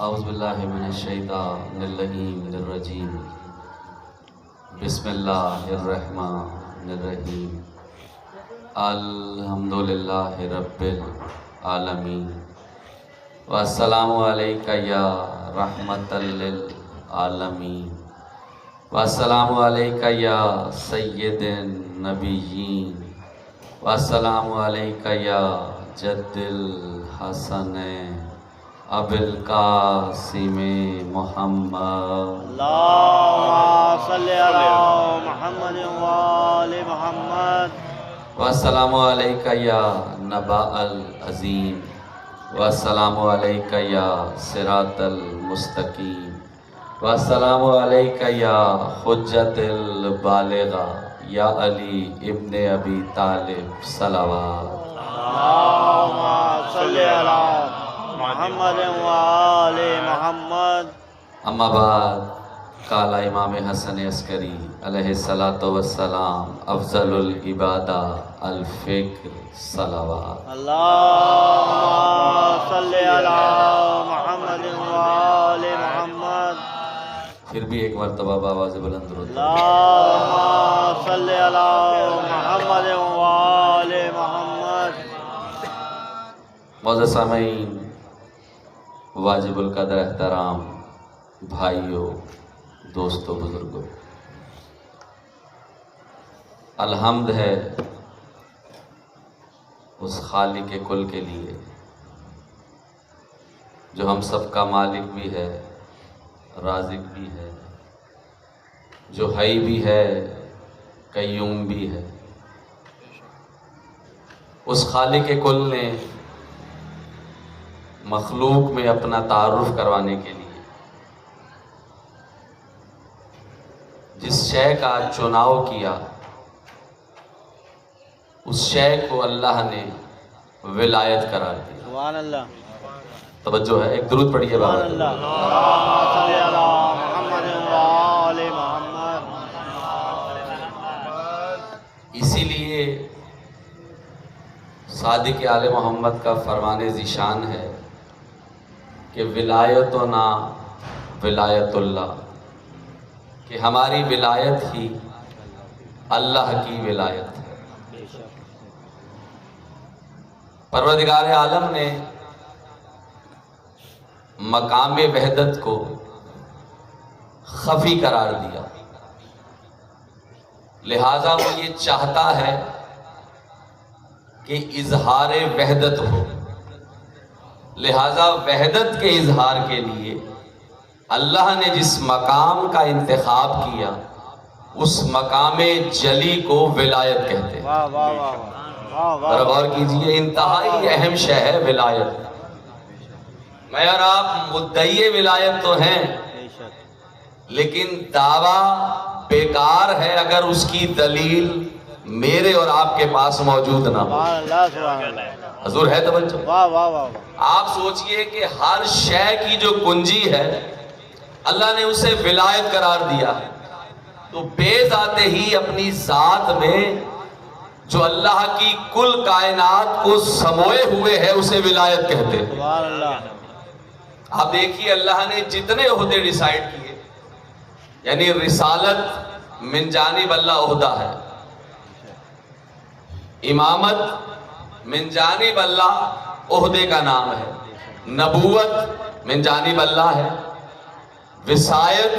اعوذ باللہ من الشیطان اللعین الرجیم بسم اللہ الرحمن الرحیم الحمدللہ رب العالمین والسلام علیکہ یا رحمت للعالمین والسلام علیکہ یا سید النبیین والسلام علیکہ یا جد الحسن ابو القاسم محمد اللہم صلی علی محمد وآل محمد والسلام علیکہ یا نبا العظیم والسلام علیکہ یا صراط المستقیم والسلام علیکہ یا حجت البالغہ یا علی ابن ابی طالب صلوات اللہم صلی علی محمد وآل محمد اما بعد قال امام حسن عسکری علیہ السلام افضل العبادہ الفکر صلوات اللہم صلی علی محمد وآل محمد پھر بھی ایک مرتبہ آواز بلند درود اللہم صلی علی محمد وآل محمد معزز سامعین، واجب القدر احترام بھائیوں، دوستوں، بزرگوں، الحمد ہے اس خالق کل کے لیے جو ہم سب کا مالک بھی ہے، رازق بھی ہے، جو حی بھی ہے، قیوم بھی ہے۔ اس خالق کل نے مخلوق میں اپنا تعارف کروانے کے لیے جس شے کا چناؤ کیا، اس شے کو اللہ نے ولایت قرار دیا۔ سبحان اللہ، توجہ ہے، ایک درود پڑھیے سبحان بابا۔ اللہ۔ اللہم صلی علی محمد وآل محمد۔ اسی لیے صادق آل محمد کا فرمان ذیشان ہے کہ ولایتنا ولایت اللہ، کہ ہماری ولایت ہی اللہ کی ولایت ہے۔ پروردگار عالم نے مقام وحدت کو خفی قرار دیا، لہذا وہ یہ چاہتا ہے کہ اظہار وحدت ہو، لہذا وحدت کے اظہار کے لیے اللہ نے جس مقام کا انتخاب کیا اس مقام جلی کو ولایت کہتے ہیں۔ واہ واہ واہ واہ واہ ذرا غور کیجئے، انتہائی اہم شے ہے ولایت۔ میں اور آپ مدعی ولایت تو ہیں، بے شک۔ لیکن دعویٰ بیکار ہے اگر اس کی دلیل میرے اور آپ کے پاس موجود نہ ہو۔ سبحان اللہ، سبحان اللہ۔ حضور ہے توجہ؟ واہ واہ واہ۔ آپ سوچئے کہ ہر شے کی جو کنجی ہے اللہ نے اسے ولایت قرار دیا، تو بے ذات ہی اپنی ذات میں جو اللہ کی کل کائنات کو سموئے ہوئے ہے اسے ولایت کہتے ہیں۔ سبحان اللہ۔ آپ دیکھیے اللہ نے جتنے عہدے ڈیسائیڈ کیے، یعنی رسالت من جانب اللہ عہدہ ہے، امامت من جانب اللہ عہدے کا نام ہے، نبوت من جانب اللہ ہے، وصایت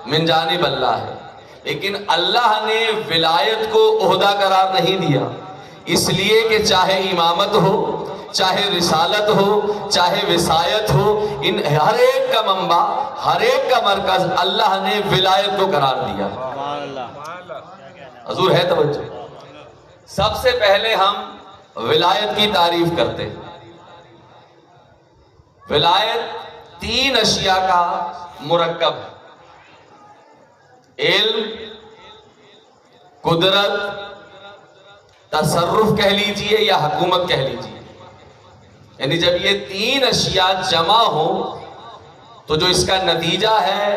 من جانب اللہ ہے، لیکن اللہ نے ولایت کو عہدہ قرار نہیں دیا، اس لیے کہ چاہے امامت ہو، چاہے رسالت ہو، چاہے وصایت ہو، ان ہر ایک کا منبع، ہر ایک کا مرکز اللہ نے ولایت کو قرار دیا۔ سبحان اللہ۔ حضور ہے توجہ؟ سب سے پہلے ہم ولایت کی تعریف کرتے ہیں۔ ولایت تین اشیاء کا مرکب ہے: علم، قدرت، تصرف کہہ لیجئے یا حکومت کہہ لیجئے۔ یعنی جب یہ تین اشیاء جمع ہو تو جو اس کا نتیجہ ہے،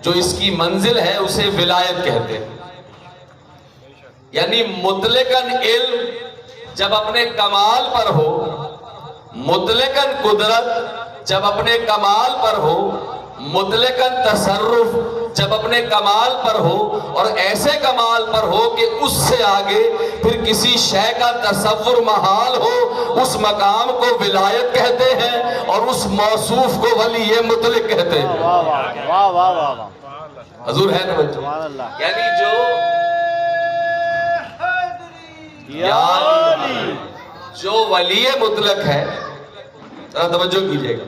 جو اس کی منزل ہے، اسے ولایت کہتے ہیں۔ یعنی مطلقاً علم جب اپنے کمال پر ہو، مطلقاً قدرت جب اپنے کمال پر ہو، مطلقاً تصرف جب اپنے کمال پر ہو، اور ایسے کمال پر ہو کہ اس سے آگے پھر کسی شے کا تصور محال ہو، اس مقام کو ولایت کہتے ہیں اور اس موصوف کو ولی مطلق کہتے ہیں۔ واہ واہ واہ واہ واہ واہ، حضور ہے توجہ، سبحان اللہ، یعنی جو ولی مطلق ہے، ذرا توجہ کیجئے گا،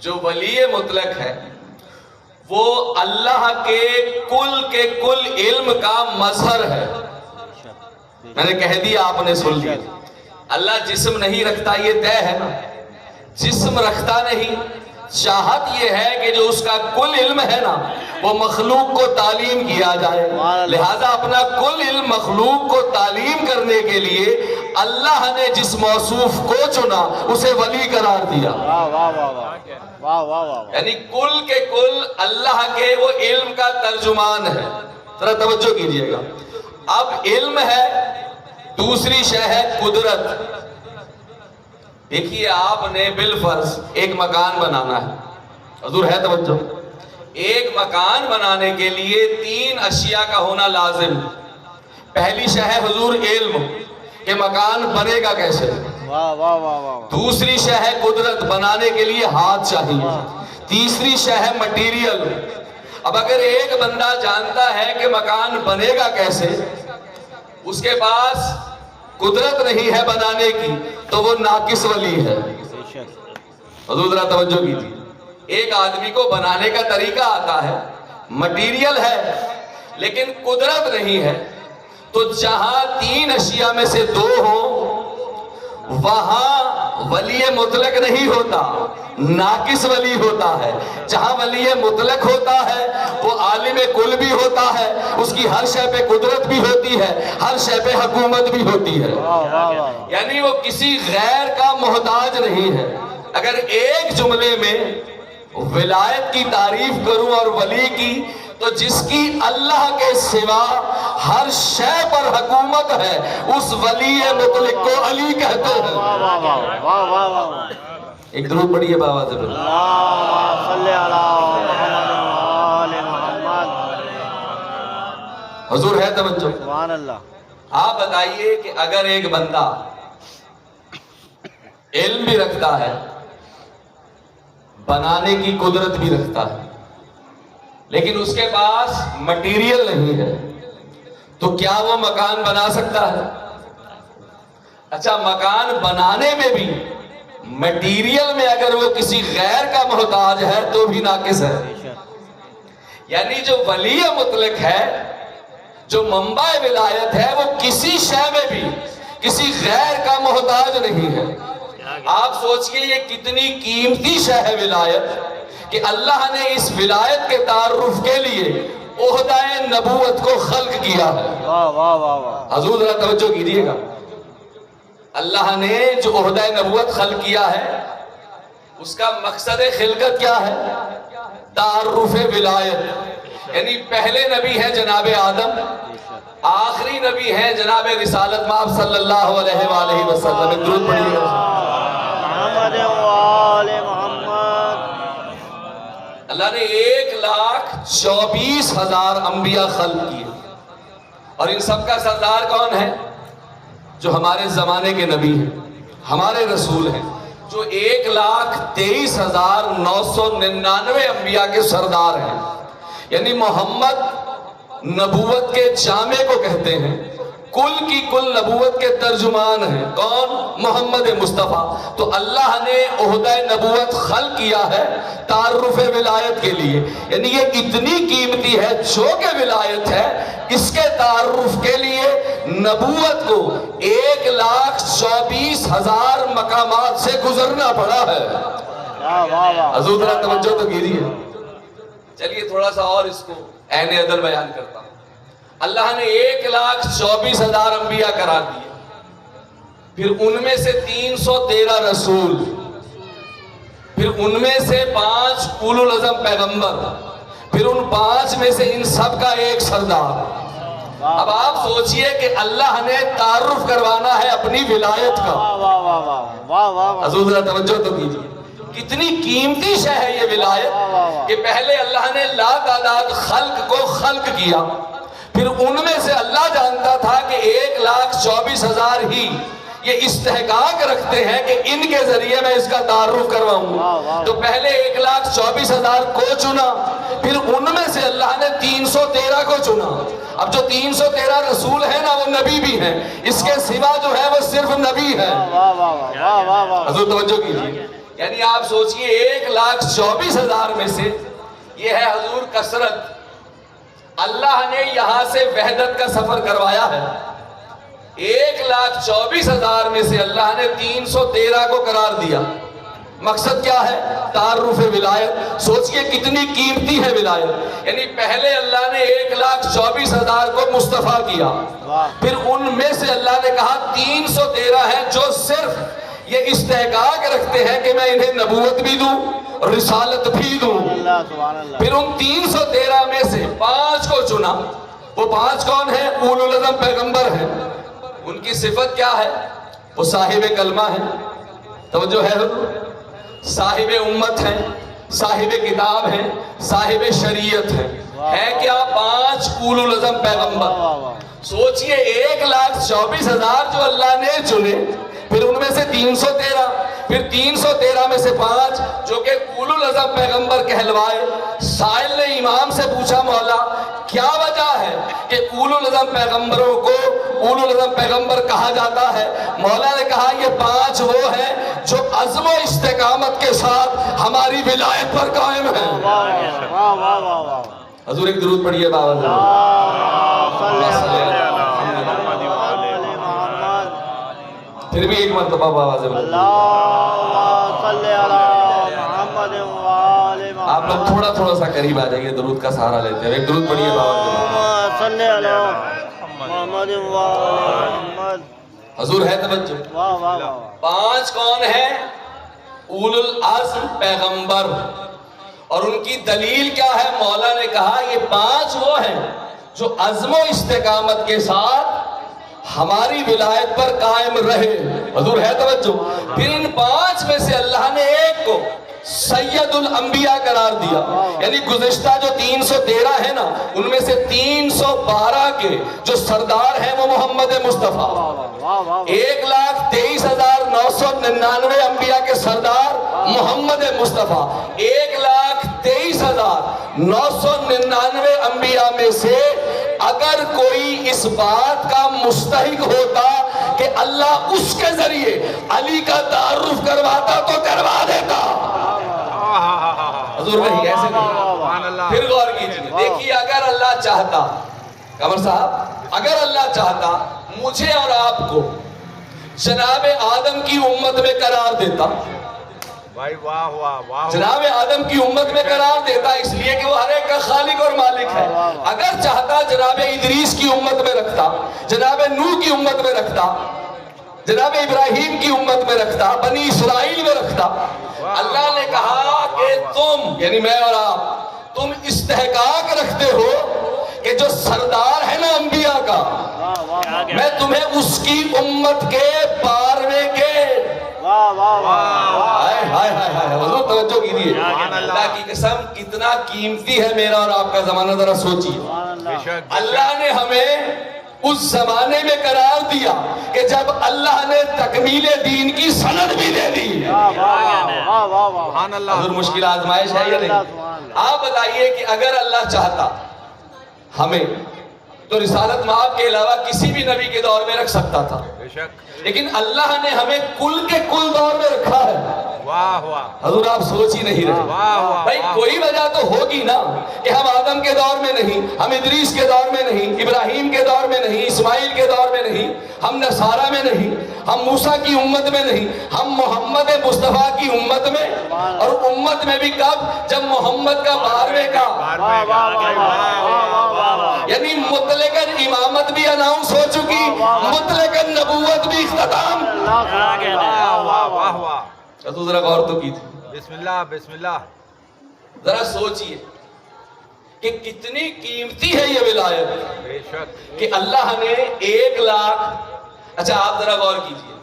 جو ولی مطلق ہے وہ اللہ کے کل علم کا مظہر ہے۔ میں نے کہہ دیا، آپ نے سن لیا، اللہ جسم نہیں رکھتا، یہ طے ہے نا، جسم رکھتا نہیں، چاہت یہ ہے کہ جو اس کا کل علم ہے نا وہ مخلوق کو تعلیم کیا جائے، لہذا اپنا کل علم مخلوق کو تعلیم کرنے کے لیے اللہ نے جس موصوف کو چنا اسے ولی قرار دیا۔ واہ واہ واہ واہ واہ واہ واہ، یعنی کل کے کل اللہ کے وہ علم کا ترجمان ہے۔ ذرا توجہ کیجئے گا، اب علم ہے، دوسری شے ہے قدرت۔ دیکھیے آپ نے بالفرض ایک مکان بنانا ہے، حضور ہے توجہ، ایک مکان بنانے کے لیے 3 اشیاء کا ہونا لازم۔ پہلی شے ہے حضور علم کہ مکان بنے گا کیسے، واہ واہ واہ واہ، دوسری شے ہے قدرت، بنانے کے لیے ہاتھ چاہیے، تیسری شے ہے مٹیریل۔ اب اگر ایک بندہ جانتا ہے کہ مکان بنے گا کیسے، اس کے پاس قدرت نہیں ہے بنانے کی، تو وہ ناقص ولی ہے۔ حضور ذرا توجہ کیجیے، ایک آدمی کو بنانے کا طریقہ آتا ہے، مٹیریل ہے، لیکن قدرت نہیں ہے، تو جہاں 3 اشیاء میں سے 2 ہوں وہاں ولی مطلق نہیں ہوتا، ناقص ولی ہوتا ہے۔ جہاں ولی مطلق ہوتا ہے وہ عالم کل بھی ہوتا ہے، اس کی ہر شے پہ قدرت بھی ہوتی ہے، ہر شے پہ حکومت بھی ہوتی ہے، یعنی وہ کسی غیر کا محتاج نہیں ہے۔ اگر ایک جملے میں ولایت کی تعریف کروں اور ولی کی، تو جس کی اللہ کے سوا ہر شے پر حکومت ہے اس ولی مطلق کو علی کہتے ہیں۔ ایک درود پڑھیے بابا سے، اللہم صلی علی محمد و آل محمد۔ حضور ہے توجہ، سبحان اللہ۔ آپ بتائیے کہ اگر ایک بندہ علم بھی رکھتا ہے، بنانے کی قدرت بھی رکھتا ہے، لیکن اس کے پاس مٹیریل نہیں ہے، تو کیا وہ مکان بنا سکتا ہے؟ اچھا، مکان بنانے میں بھی مٹیریل میں اگر وہ کسی غیر کا محتاج ہے تو بھی ناقص ہے۔ یعنی جو ولی مطلق ہے، جو منبع ولایت ہے، وہ کسی شے میں بھی کسی غیر کا محتاج نہیں ہے۔ آپ سوچئے یہ کتنی قیمتی شے ہے ولایت، کہ اللہ نے اس ولایت کے تعارف کے لیے عہدہ نبوت کو خلق کیا ہے۔ واہ واہ واہ واہ، حضور ذرا توجہ کیجیے گا، اللہ نے جو عہدہ نبوت خلق کیا ہے اس کا مقصد خلقت کیا ہے؟ تعارف ولایت، یعنی پہلے نبی ہے جناب آدم، آخری نبی ہے جناب رسالت مآب صلی اللہ علیہ وآلہ وسلم۔ درود پڑھیے گا، محمد و آل محمد۔ اللہ نے 1,24,000 انبیاء خلق کیے، اور ان سب کا سردار کون ہے؟ جو ہمارے زمانے کے نبی ہیں، ہمارے رسول ہیں، جو 1,23,999 انبیاء کے سردار ہیں۔ یعنی محمد نبوت کے جامع کو کہتے ہیں، کل کی کل نبوت کے ترجمان ہیں۔ کون؟ محمد مصطفیٰ۔ تو اللہ نے عہدہ نبوت خلق کیا ہے تعارف ولایت کے لیے، یعنی یہ اتنی قیمتی ہے جو کہ ولایت ہے، اس کے تعارف کے لیے نبوت کو 1,24,000 مقامات سے گزرنا پڑا ہے۔ حضور ذرا توجہ تو کیجیے۔ چلیے تھوڑا سا اور اس کو عین عدل بیان کرتا ہوں۔ اللہ نے 1,24,000 انبیاء قرار دیے، پھر ان میں سے 313 رسول، پھر ان میں سے 5 اولو العزم پیغمبر، پھر ان 5 میں سے ان سب کا ایک سردار۔ اب آپ سوچئے کہ اللہ نے تعارف کروانا ہے اپنی ولایت کا۔ واہ واہ واہ واہ واہ واہ، حضور ذرا توجہ تو کیجیے۔ کتنی قیمتی شے ہے یہ ولایت کہ پہلے اللہ نے لا تعداد خلق کو خلق کیا، پھر ان میں سے اللہ جانتا تھا کہ 1,24,000 ہی یہ استحقاق رکھتے ہیں کہ ان کے ذریعے میں اس کا تعارف کرواؤں، تو پہلے 1,24,000 کو چنا، پھر ان میں سے اللہ نے 313 کو چنا۔ اب جو 313 رسول ہیں نا وہ نبی بھی ہیں، اس کے سوا جو ہے وہ صرف نبی ہے۔ حضور توجہ کیجیے، یعنی آپ سوچئے 1,24,000 میں سے یہ ہے حضور کثرت۔ اللہ نے یہاں سے وحدت کا سفر کروایا ہے، 1,24,000 میں سے اللہ نے 313 کو قرار دیا۔ مقصد کیا ہے؟ تعارف ولایت۔ سوچئے کتنی قیمتی ہے ولایت، یعنی پہلے اللہ نے 1,24,000 کو مصطفیٰ کیا، پھر ان میں سے اللہ نے کہا 313 ہیں جو صرف یہ استحقاق رکھتے ہیں کہ میں انہیں نبوت بھی دوں، رسالت بھی دوں۔ پھر ان 313 میں سے 5 کو چنا۔ وہ 5 کون ہیں؟ اولو العزم پیغمبر ہیں۔ ان کی صفت کیا ہے؟ وہ صاحب کلمہ ہیں، توجہ ہے، صاحب امت ہیں، صاحب کتاب ہیں، صاحب شریعت ہیں۔ ہے کیا؟ 5 اولو العزم پیغمبر۔ سوچئے 1,24,000 جو اللہ نے چنے، پھر ان میں سے 313، پھر 313 میں سے 5 جو کہ اولو العزم پیغمبر کہلوائے۔ سائل نے امام سے پوچھا مولا کیا وجہ ہے کہ اولو العزم پیغمبروں کو اولو العزم پیغمبر کہا جاتا ہے؟ مولا نے کہا یہ 5 وہ ہیں جو عزم و استقامت کے ساتھ ہماری ولایت پر قائم ہیں۔ حضور ایک درود پڑھیے باوجہ۔ پھر بھی ایک مرتبہ آواز ہے، آپ لوگ تھوڑا تھوڑا سا قریب آ جائیں گے، درود کا سہارا لیتے ہیں۔ ایک درود پڑھیے حضور ہے توجہ۔ 5 کون ہیں؟ اولو العزم پیغمبر، اور ان کی دلیل کیا ہے؟ مولا نے کہا یہ 5 وہ ہیں جو عزم و استقامت کے ساتھ ہماری ولایت پر قائم رہے۔ حضور ہے توجہ۔ پھر ان 5 میں سے اللہ نے ایک کو سید الانبیاء قرار دیا، یعنی گزشتہ جو 313 ہیں نا ان میں سے 312 کے جو سردار ہیں وہ محمد مصطفیٰ۔ 1,23,999 انبیاء کے سردار محمد مصطفیٰ۔ 1,23,999 انبیاء میں سے اگر کوئی اس بات کا مستحق ہوتا کہ اللہ اس کے ذریعے علی کا تعارف کرواتا تو کروا دیتا۔ حضور نہیں، ایسے نہیں۔ پھر غور کیجئے، دیکھیے اگر اللہ چاہتا، قمر صاحب، اگر اللہ چاہتا مجھے اور آپ کو جناب آدم کی امت میں قرار دیتا، جناب آدم کی امت میں قرار دیتا، اس لیے کہ وہ ہر ایک کا خالق اور مالک ہے۔ اگر چاہتا جناب ادریس کی امت میں رکھتا، جناب نوح کی امت میں رکھتا، جناب ابراہیم کی امت میں رکھتا، بنی اسرائیل میں رکھتا۔ اللہ نے کہا کہ تم یعنی میں اور آپ، تم استحقاق رکھتے ہو کہ جو سردار ہے نا انبیاء کا، میں تمہیں اس کی امت کے 12ویں کے حضور توجہ کیجیے، اللہ کی قسم کتنا قیمتی ہے میرا اور آپ کا زمانہ، ذرا سوچیے۔ اللہ نے ہمیں اس زمانے میں قرار دیا کہ جب اللہ نے تکمیل دین کی سند بھی دے دی۔ حضور مشکل آزمائش ہے یا نہیں؟ آپ بتائیے کہ اگر اللہ چاہتا ہمیں تو رسالت مآب کے علاوہ کسی بھی نبی کے دور میں رکھ سکتا تھا، لیکن اللہ نے ہمیں کل کے کل دور میں رکھا ہے۔ حضور آپ سوچ ہی نہیں رہے بھائی، کوئی وجہ تو ہوگی نا کہ ہم آدم کے دور میں نہیں، ہم ادریس کے دور میں نہیں، ابراہیم کے دور میں نہیں، اسماعیل کے دور میں نہیں، ہم نصارہ میں نہیں، ہم موسیٰ کی امت میں نہیں، ہم محمد مصطفیٰ کی امت میں، اور امت میں بھی کب؟ جب محمد کا 12ویں کا یعنی مطلقاً امامت بھی اناؤنس ہو چکی، مطلقاً نبوت بھی اختتام۔ تو ذرا غور تو کیجیے، بسم اللہ بسم اللہ، ذرا سوچئے کہ کتنی قیمتی ہے یہ ولایت، بے شک کہ اللہ نے 1,00,000۔ اچھا آپ ذرا غور کیجئے،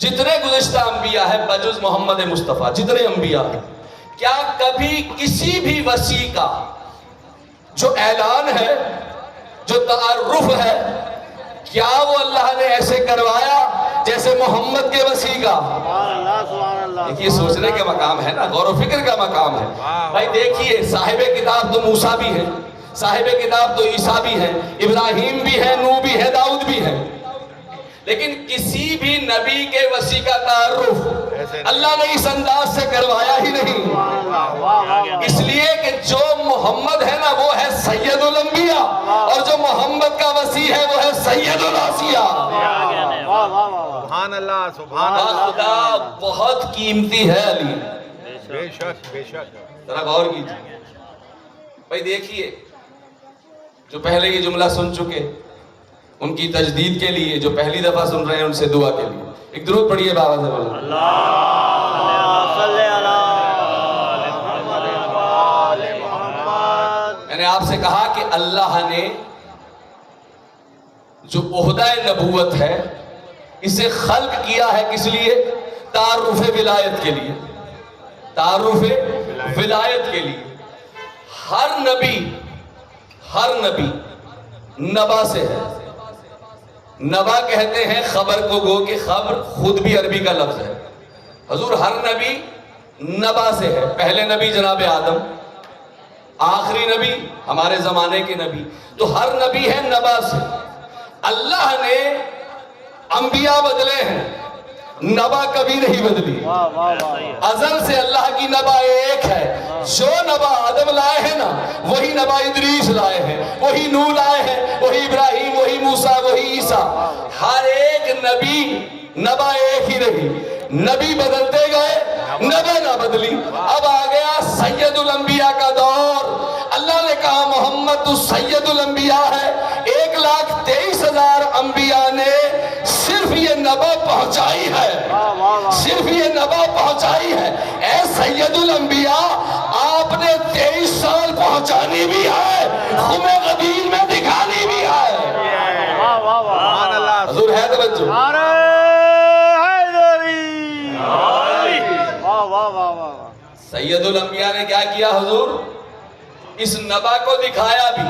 جتنے گزشتہ انبیاء ہیں بجز محمد مصطفیٰ، جتنے انبیاء ہیں، کیا کبھی کسی بھی وصی کا جو اعلان ہے، جو تعارف ہے، کیا وہ اللہ نے ایسے کروایا جیسے محمد کے وصی کا؟ سبحان اللہ سبحان اللہ. دیکھیے سوچنے کا مقام ہے نا، غور و فکر کا مقام ہے. بھائی دیکھیے صاحب کتاب تو موسیٰ بھی ہے، صاحب کتاب تو عیسیٰ بھی ہے، ابراہیم بھی ہے، نوح بھی ہے، داؤد بھی ہے، لیکن کسی بھی نبی کے وصی کا تعارف اللہ نے اس انداز سے کروایا ہی نہیں. اس لیے کہ جو محمد ہے نا وہ ہے سید الانبیاء، اور جو محمد کا وصی ہے وہ ہے سید الاسیاء. سبحان اللہ سبحان اللہ. خدا بہت قیمتی ہے علی. بے شک بے شک. ذرا غور کیجیے. بھائی دیکھیے جو پہلے یہ جملہ سن چکے ان کی تجدید کے لیے، جو پہلی دفعہ سن رہے ہیں ان سے دعا کے لیے ایک درود پڑھیے بابا سے بولو. میں نے آپ سے کہا کہ اللہ نے جو عہدہ نبوت ہے اسے خلق کیا ہے کس لیے؟ تعارف ولایت کے لیے. تعارف ولایت کے لیے. ہر نبی نبا سے ہے. نبا کہتے ہیں خبر کو، گو کہ خبر خود بھی عربی کا لفظ ہے. حضور ہر نبی نبا سے ہے. پہلے نبی جناب آدم، آخری نبی ہمارے زمانے کے نبی، تو ہر نبی ہے نبا سے. اللہ نے انبیاء بدلے ہیں، نبا کبھی نہیں بدلی. ازل سے اللہ کی نبا ایک ہے. جو نبا آدم لائے ہیں نا وہی نبا ادریس لائے ہیں، وہی نوح لائے ہیں، وہی ابراہیم، وہی موسیٰ، وہی عیسیٰ. ہر ایک نبی نبا ایک ہی رہی. نبی بدلتے گئے، نبا نہ بدلی. اب آ گیا سید الانبیاء کا دور. اللہ نے کہا محمد تو سید الانبیاء ہے. 1,23,000 انبیاء نے صرف یہ نبا پہنچائی ہے، صرف یہ نبا پہنچائی ہے. اے سید الانبیاء آپ نے 23 سال پہنچانی بھی ہے، خم غدیر میں دکھانی بھی ہے. سبحان اللہ. حضور ہے توجہ. سید الانبیاء نے کیا کیا حضور؟ اس نبا کو دکھایا بھی.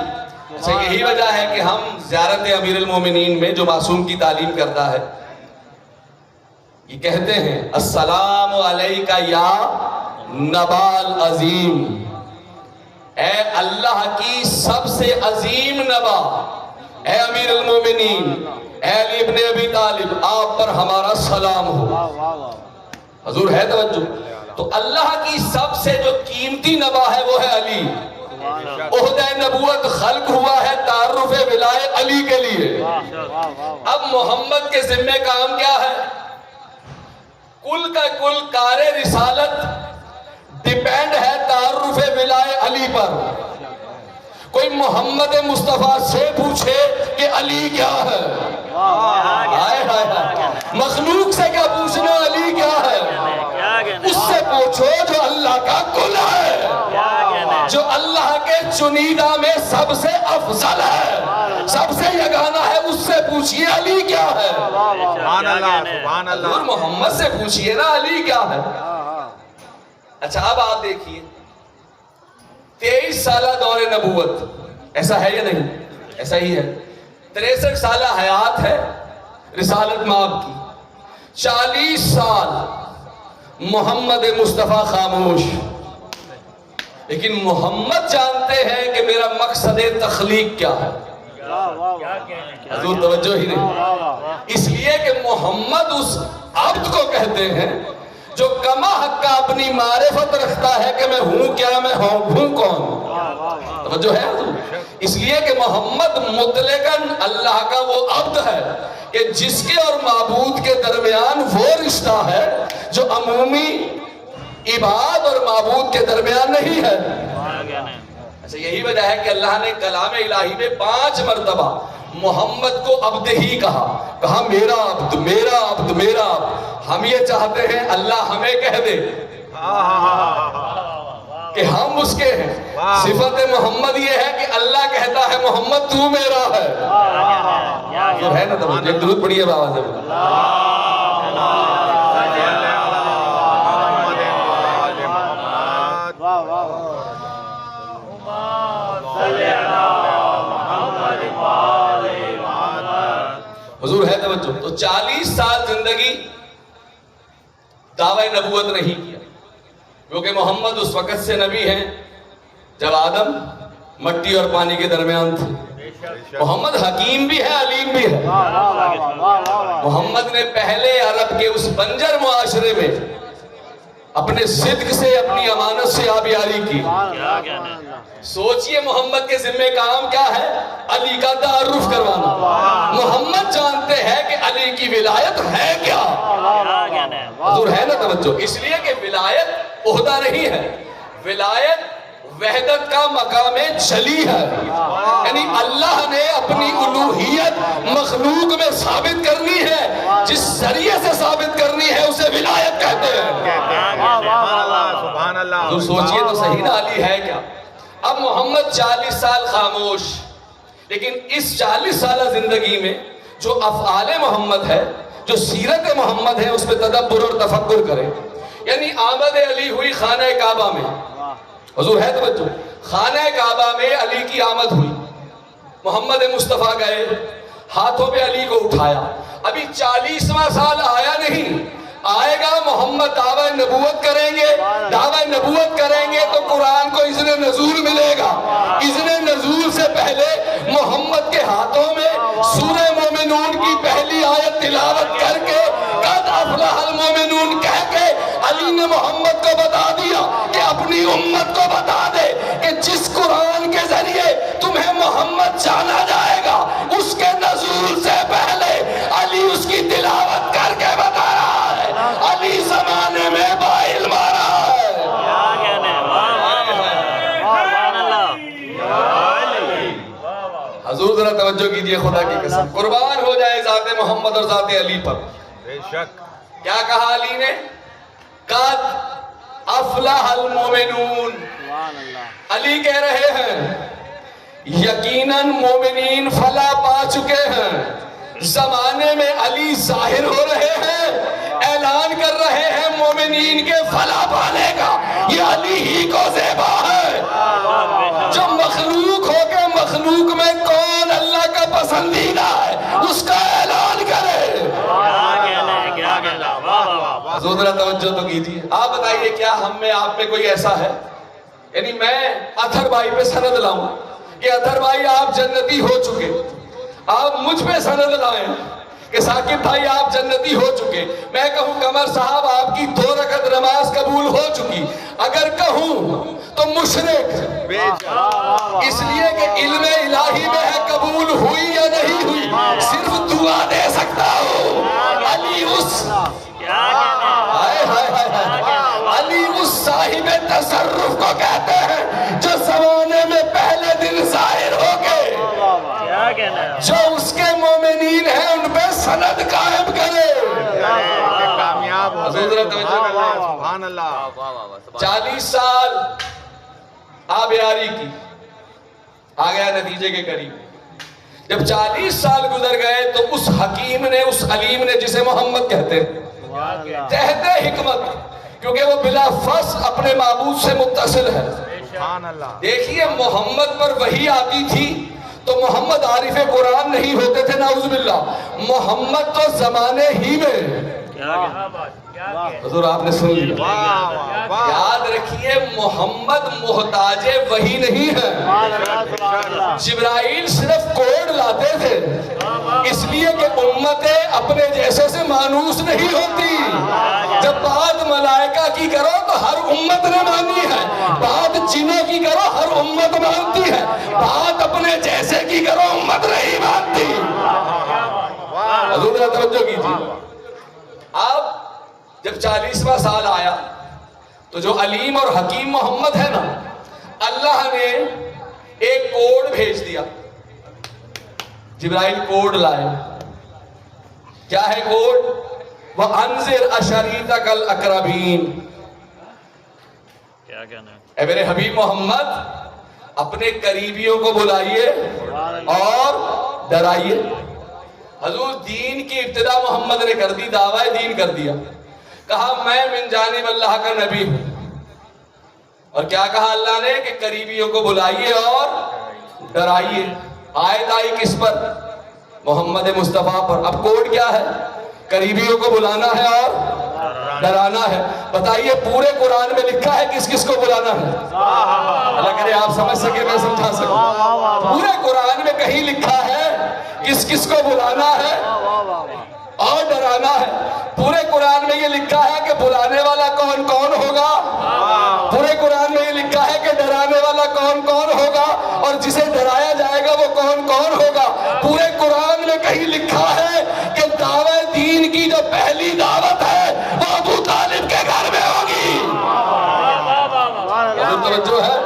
اچھا یہی وجہ ہے کہ ہم زیارت امیر المومنین میں جو معصوم کی تعلیم کرتا ہے یہ کہتے ہیں السلام علیکہ یا نبا العظیم. اے اللہ کی سب سے عظیم نبا، اے امیر المومنین، اے علی ابن ابی طالب، آپ پر ہمارا سلام ہو. حضور ہے توجہ. تو اللہ کی سب سے جو قیمتی نبا ہے وہ ہے علی. عہدہ نبوت خلق ہوا ہے تعارف ولایت علی کے لیے. اب محمد کے ذمہ کام کیا ہے؟ کل کا کل کار رسالت ڈیپینڈ ہے تعارف ولایت علی پر. کوئی محمد مصطفیٰ سے پوچھے کہ علی کیا ہے، ہائے ہائے ہائے. مخلوق سے کیا پوچھنا علی کیا ہے؟ اس سے پوچھو جو اللہ کا کل ہے، جو اللہ کے چنیدہ میں سب سے افضل ہے، سب سے یگانہ ہے. اس سے پوچھئے علی کیا ہے. سبحان اللہ سبحان اللہ. حضور محمد سے پوچھئے نا علی کیا ہے. اچھا اب آپ دیکھیے 23 سالہ دور نبوت ایسا ہے یا نہیں؟ ایسا ہی ہے. 63 سالہ حیات ہے رسالت مآب کی. 40 سال محمد مصطفیٰ خاموش. لیکن محمد جانتے ہیں کہ میرا مقصد تخلیق کیا ہے. حضور توجہ ہی نہیں. اس لیے کہ محمد اس عبد کو کہتے ہیں جو کما حق کا اپنی معرفت رکھتا ہے کہ میں ہوں کیا، میں ہوں کون. توجہ ہے حضور. اس لیے کہ محمد مطلقاً اللہ کا وہ عبد ہے کہ جس کے اور معبود کے درمیان وہ رشتہ ہے جو عمومی عباد اور معبود کے درمیان نہیں ہے. اچھا یہی وجہ ہے کہ اللہ نے کلام الہی میں 5 مرتبہ محمد کو عبد ہی کہا میرا عبد میرا عبد میرا عبد. ہم یہ چاہتے ہیں اللہ ہمیں کہہ دے کہ ہم اس کے ہیں. صفت محمد یہ ہے کہ اللہ کہتا ہے محمد تو میرا ہے. جو ہے نا تو درود پڑھیے بابا سے. توجہ؟ تو 40 سال زندگی دعوی نبوت نہیں کیا، کیونکہ محمد اس وقت سے نبی ہیں جب آدم مٹی اور پانی کے درمیان تھے۔ محمد حکیم بھی ہے، علیم بھی ہے۔ محمد نے پہلے عرب کے اس بنجر معاشرے میں اپنے صدق سے، اپنی امانت سے آبیاری کی۔ سوچئے محمد کے ذمہ کام کیا ہے؟ علی کا تعارف کروانا۔ محمد جانتے ہیں کہ علی کی ولایت ہے کیا؟ حضور ہے نا توجہ؟ اس لیے کہ ولایت عہدہ نہیں ہے، ولایت وحدت کا مقام جلی ہے، یعنی اللہ نے اپنی الوہیت مخلوق میں ثابت کرنی ہے، جس ذریعے سے ثابت کرنی ہے اسے ولایت کہتے ہیں۔ سبحان اللہ۔ تو سوچئے تو صحیح نا، علی ہے کیا؟ اب محمد 40 سال خاموش، لیکن اس 40 سالہ زندگی میں جو افعال محمد ہے، جو سیرت محمد ہے، اس پہ تدبر اور تفکر کریں۔ یعنی آمد علی ہوئی خانہ کعبہ میں، حضور ہے توجہ؟ خانہ کعبہ میں علی کی آمد ہوئی، محمد مصطفیٰ گئے، ہاتھوں پہ علی کو اٹھایا۔ ابھی 40واں سال آیا نہیں، آئے گا محمد دعوی نبوت کریں گے، دعوی نبوت کریں گے تو قرآن کو اذن نزول ملے گا۔ اذن نزول سے پہلے محمد کے ہاتھوں میں سورہ مومنون کی پہلی آیت تلاوت کر کے قد افلح المومنون کہہ کے علی نے محمد کو بتا دیا کہ اپنی امت کو بتا دے کہ جس قرآن کے ذریعے تمہیں محمد جانا جائے گا، اس کے نزول سے پہلے علی اس کی تلاوت کر کے بتا رہا ہے۔ علی زمانے میں بائل مارا ہے۔ حضور ذرا توجہ کیجئے، خدا کی قسم قربان ہو جائے ذات محمد اور ذات علی پر۔ بے شک۔ کیا کہا علی نے؟ قد افلح المومنون۔ علی کہہ رہے ہیں یقیناً مومنین فلاح پا چکے ہیں۔ زمانے میں علی ظاہر ہو رہے ہیں، اعلان کر رہے ہیں مومنین کے فلاح پانے کا۔ یہ علی ہی کو زیبا ہے جو مخلوق ہو کے مخلوق میں کون اللہ کا پسندیدہ ہے اس کا اعلان کرے۔ حضور ذرا توجہ تو کیجیے۔ آپ بتائیے کیا ہم میں آپ میں کوئی ایسا ہے؟ یعنی میں اطہر بھائی پہ سند لاؤں کہ اطہر بھائی آپ جنتی ہو چکے، آپ مجھ پہ سند لائیں کہ ثاقب بھائی آپ جنتی ہو چکے، میں کہوں قمر صاحب آپ کی 2 رکعت نماز قبول ہو چکی، اگر کہوں تو مشرک، اس لیے کہ علم الہی میں ہے قبول ہوئی یا نہیں ہوئی، صرف دعا دے سکتا ہوں۔ علی اس علی اس صاحب تصرف کو کہتے ہیں جو زمانے میں پہلے دن ظاہر ہو گئے، جو اس کے مومنین ہیں ان پہ سند قائم کرے۔ کامیاب ہو۔ سبحان اللہ۔ 40 سال آبیاری کی، آ گیا نتیجے کے قریب۔ جب 40 سال گزر گئے تو اس حکیم نے، اس علیم نے جسے محمد کہتے ہیں، تحت حکمت، کیونکہ وہ بلا فصل اپنے معبود سے متصل ہے۔ سبحان اللہ۔ دیکھیے محمد پر وحی آتی تھی تو محمد عارف قرآن نہیں ہوتے تھے، نعوذ باللہ۔ محمد تو زمانے ہی میں، حضور آپ نے سن لیا، یاد رکھیے محمد محتاج وحی نہیں ہے۔ جبرائیل صرف کوڈ لاتے تھے، اس لیے کہ امتیں اپنے جیسے سے مانوس نہیں ہوتی۔ جب بات ملائکہ کی کرو تو ہر امت نے مانی ہے، بات جنوں کی کرو ہر امت مانتی ہے، بات اپنے جیسے کی کرو امت نہیں مانتی۔ حضور توجہ کیجیے۔ اب جب 40واں سال آیا تو جو علیم اور حکیم محمد ہے نا، اللہ نے ایک کوڈ بھیج دیا، جبرائیل کوڈ لائے۔ کیا ہے کوڈ؟ وَأَنذِرْ عَشِيرَتَكَ الْأَقْرَبِينَ۔ کیا کہنا ہے؟ اے میرے حبیب محمد، اپنے قریبیوں کو بلائیے اور ڈرائیے۔ حضور دین کی ابتدا محمد نے کر دی، دعوی دین کر دیا، کہا میں من جانب اللہ کا نبی ہوں، اور کیا کہا اللہ نے کہ قریبیوں کو بلائیے اور ڈرائیے۔ آیت آئی کس پر؟ محمد مصطفیٰ پر. اب کوڈ کیا ہے؟ قریبیوں کو بلانا ہے اور ڈرانا ہے. بتائیے پورے قرآن میں لکھا ہے کس کس کو بلانا ہے؟ اللہ کرے آپ سمجھ سکے میں سمجھا سکوں. پورے قرآن میں کہیں لکھا ہے کس کس کو بلانا ہے اور ڈرانا ہے؟ پورے قرآن میں یہ لکھا ہے کہ بلانے والا کون کون ہوگا؟ پورے قرآن میں یہ لکھا ہے کہ ڈرانے والا کون کون ہوگا اور جسے ڈرایا جائے گا وہ کون کون ہوگا؟ پورے قرآن میں کہیں لکھا ہے کہ دعوت دین کی جو پہلی دعوت ہے وہ ابو طالب کے گھر میں ہوگی. توجہ ہے.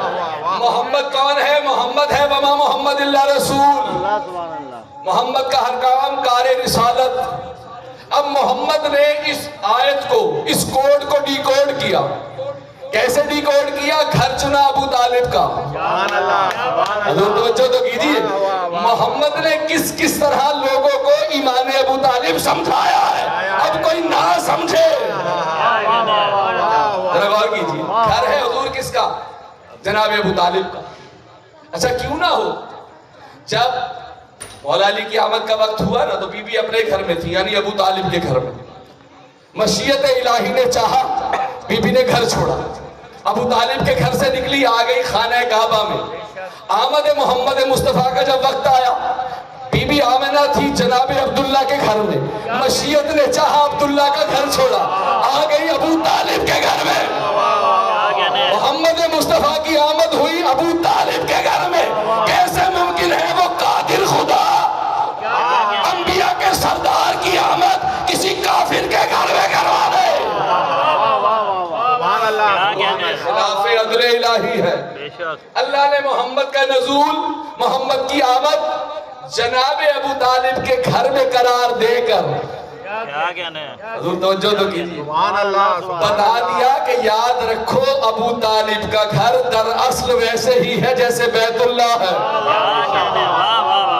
محمد کون ہے؟ محمد ہے وما محمد اللہ رسول. محمد کا ہر کام کار رسالت. اب محمد نے اس آیت کو اس کوڈ کو ڈی کوڈ کیا. کیسے ڈی کوڈ کیا؟ گھر چنا ابو طالب کا. حضور توجہ تو کیجیے. محمد نے کس کس طرح لوگوں کو ایمان ابو طالب سمجھایا ہے. اب کوئی نہ سمجھے ذرا غور کیجیے. گھر ہے حضور کس کا؟ جناب ابو طالب کا. اچھا کیوں نہ ہو؟ جب مولا علی کی آمد کا وقت ہوا نا تو بی بی اپنے گھر میں تھی, یعنی ابو طالب کے گھر میں. مشیت الہی نے چاہا, بی بی نے گھر چھوڑا, ابو طالب کے گھر سے نکلی, آ گئی خانہ کعبہ میں. آمد محمد مصطفیٰ کا جب وقت آیا, بی بی آمنہ تھی جناب عبداللہ کے گھر میں. مشیت نے چاہا عبداللہ کا گھر چھوڑا, آ گئی ابو طالب کے گھر میں. محمد مصطفیٰ کی آمد ہوئی ابو طالب کے گھر میں. کیسے ممکن ہے وہ قادر خدا انبیاء کے سردار کی آمد کسی کافر کے گھر میں کروا دے؟ خلاف عدل الہی ہے. اللہ نے محمد کا نزول, محمد کی آمد جناب ابو طالب کے گھر میں قرار دے کر حضور توجہ تو کیجیے بتا دیا کہ یاد رکھو ابو طالب کا گھر در اصل ویسے ہی ہے جیسے بیت اللہ ہے.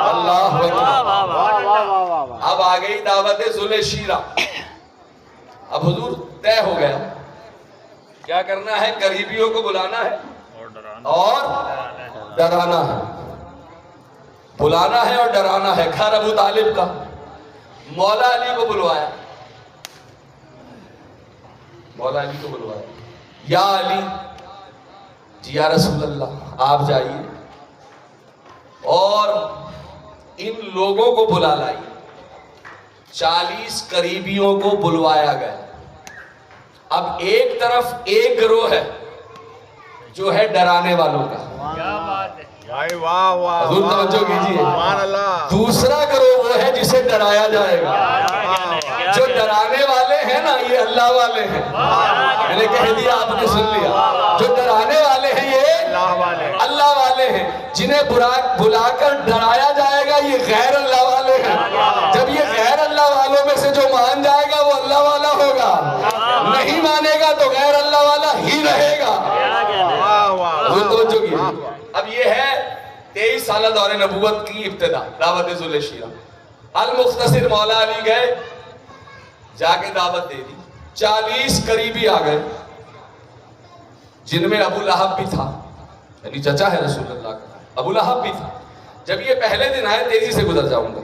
اللہ اکبر. اب آ گئی دعوت ذل شیرہ. اب حضور طے ہو گیا کیا کرنا ہے, قریبیوں کو بلانا ہے اور ڈرانا ہے. بلانا ہے اور ڈرانا ہے. گھر ابو طالب کا. مولا علی کو بلوایا, مولا علی کو بلوایا. یا علی, جی یا رسول اللہ آپ جائیے اور ان لوگوں کو بلا لائیے. 40 قریبیوں کو بلوایا گیا. اب ایک طرف ایک گروہ ہے جو ہے ڈرانے والوں کا, حضور توجہ کیجیے. دوسرا گروہ وہ ہے جسے ڈرایا جائے گا. جو ڈرانے والے ہیں نا یہ اللہ والے ہیں. میں نے کہہ دیا آپ نے سن لیا. جو ڈرانے والے ہیں یہ اللہ والے ہیں. جنہیں بلا کر ڈرایا جائے گا یہ غیر اللہ والے ہیں. جب یہ غیر اللہ والوں میں سے جو مان جائے گا وہ اللہ والا ہوگا, نہیں مانے گا تو غیر اللہ والا ہی رہے گا. اب یہ ہے 23 سالہ دور نبوت کی ابتدا, دعوت ذل شیرہ. المختصر مولا علی گئے, جا کے دعوت دے دی. 40 قریبی آ گئے جن میں ابو لہب بھی تھا, یعنی چچا ہے رسول اللہ کا. ابو لہب بھی تھا. جب یہ پہلے دن آئے, تیزی سے گزر جاؤں گا,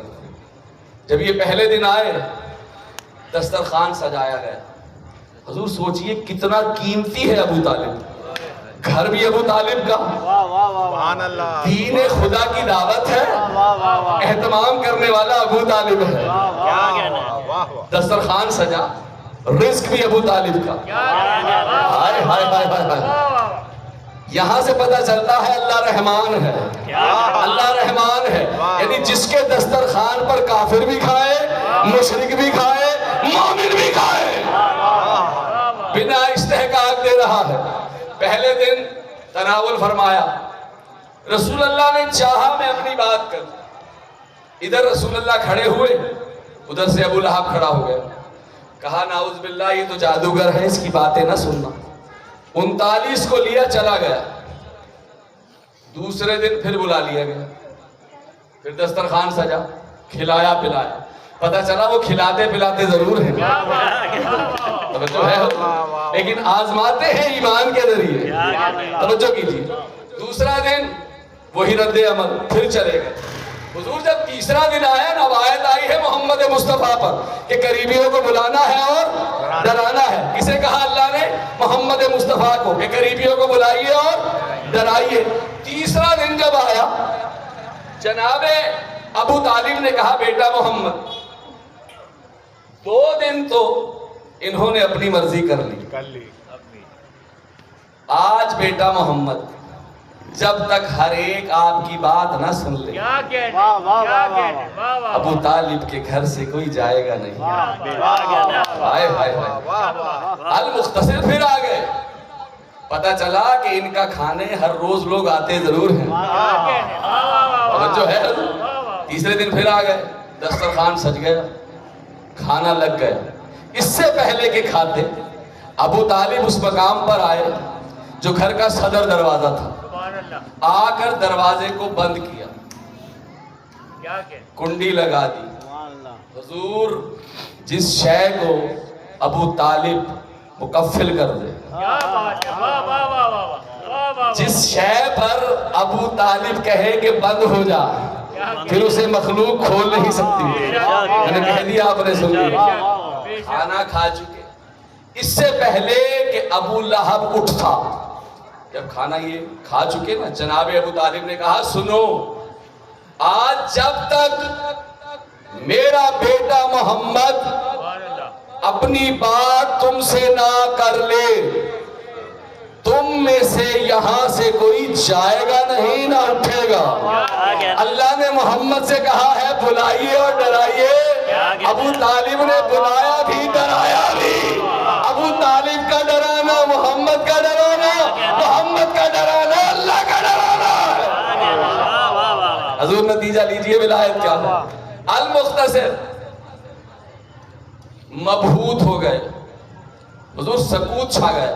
جب یہ پہلے دن آئے دسترخوان سجایا گیا. حضور سوچئے کتنا قیمتی ہے ابو طالب. گھر بھی ابو طالب کا, دین خدا کی دعوت ہے, اہتمام کرنے والا ابو طالب ہے. دسترخوان سجا, رزق بھی ابو طالب کا. ہائے ہائے ہائے ہائے. یہاں سے پتہ چلتا ہے اللہ رحمان ہے, اللہ رحمان ہے. یعنی جس کے دسترخوان پر کافر بھی کھائے, مشرک بھی کھائے, مومن بھی کھائے, بنا استحقاق دے رہا ہے. پہلے دن تناول فرمایا. رسول اللہ نے چاہا میں اپنی بات کر. ادھر رسول اللہ کھڑے ہوئے, ادھر سے ابو لہب کھڑا ہو گیا. کہا نعوذ باللہ یہ تو جادوگر ہے, اس کی باتیں نہ سننا. 39 کو لیا چلا گیا. دوسرے دن پھر بلا لیا گیا, پھر دسترخوان سجا, کھلایا پلایا. پتہ چلا وہ کھلاتے پلاتے ضرور ہیں, توجہ ہے, لیکن آزماتے ہیں ایمان کے ذریعے. توجہ کیجیے. دوسرا دن وہی رد عمل, پھر چلے گئے. حضور جب تیسرا دن آیا نا، اب آیت آئی ہے محمد مصطفیٰ پر کہ قریبیوں کو بلانا ہے اور ڈرانا ہے. کسے کہا اللہ نے؟ محمد مصطفیٰ کو، کہ قریبیوں کو بلائیے اور ڈرائیے. تیسرا دن جب آیا، جناب ابو طالب نے کہا بیٹا محمد، 2 دن تو انہوں نے اپنی مرضی کر لی، کر لی. آج بیٹا محمد جب تک ہر ایک آپ کی بات نہ سن لے، ابو طالب کے گھر سے کوئی جائے گا نہیں. ہائے ہائے ہائے. المختصر پھر آ گئے. پتا چلا کہ ان کا کھانے ہر روز لوگ آتے ضرور ہیں. جو ہے تیسرے دن پھر آ گئے، دسترخوان سج گیا، کھانا لگ گیا. اس سے پہلے کہ کھاتے، ابو طالب اس مقام پر آئے جو گھر کا صدر دروازہ تھا. آ کر دروازے کو بند کیا، کنڈی لگا دی. حضور جس شے کو ابو طالب مکفل کر دے، جس شے پر ابو طالب کہے کہ بند ہو جا، پھر اسے مخلوق کھول نہیں سکتی. میں نے کہہ دیا، آپ نے سن لیا. کھانا کھا چکے. اس سے پہلے کہ ابو لہب اٹھتا، جب کھانا یہ کھا چکے نا، جناب ابو طالب نے کہا سنو، آج جب تک میرا بیٹا محمد اپنی بات تم سے نہ کر لے، تم میں سے یہاں سے کوئی جائے گا نہیں، نہ اٹھے گا. اللہ نے محمد سے کہا ہے بلائیے اور ڈرائیے. ابو طالب نے بلایا بھی، ڈرایا بھی. ابو طالب کا ڈرانا محمد کا ڈرانا، محمد کا ڈرانا اللہ کا ڈرانا. حضور نتیجہ لیجئے ولایت کیا ہے. المختصر مبہوت ہو گئے. حضور سکوت چھا گیا.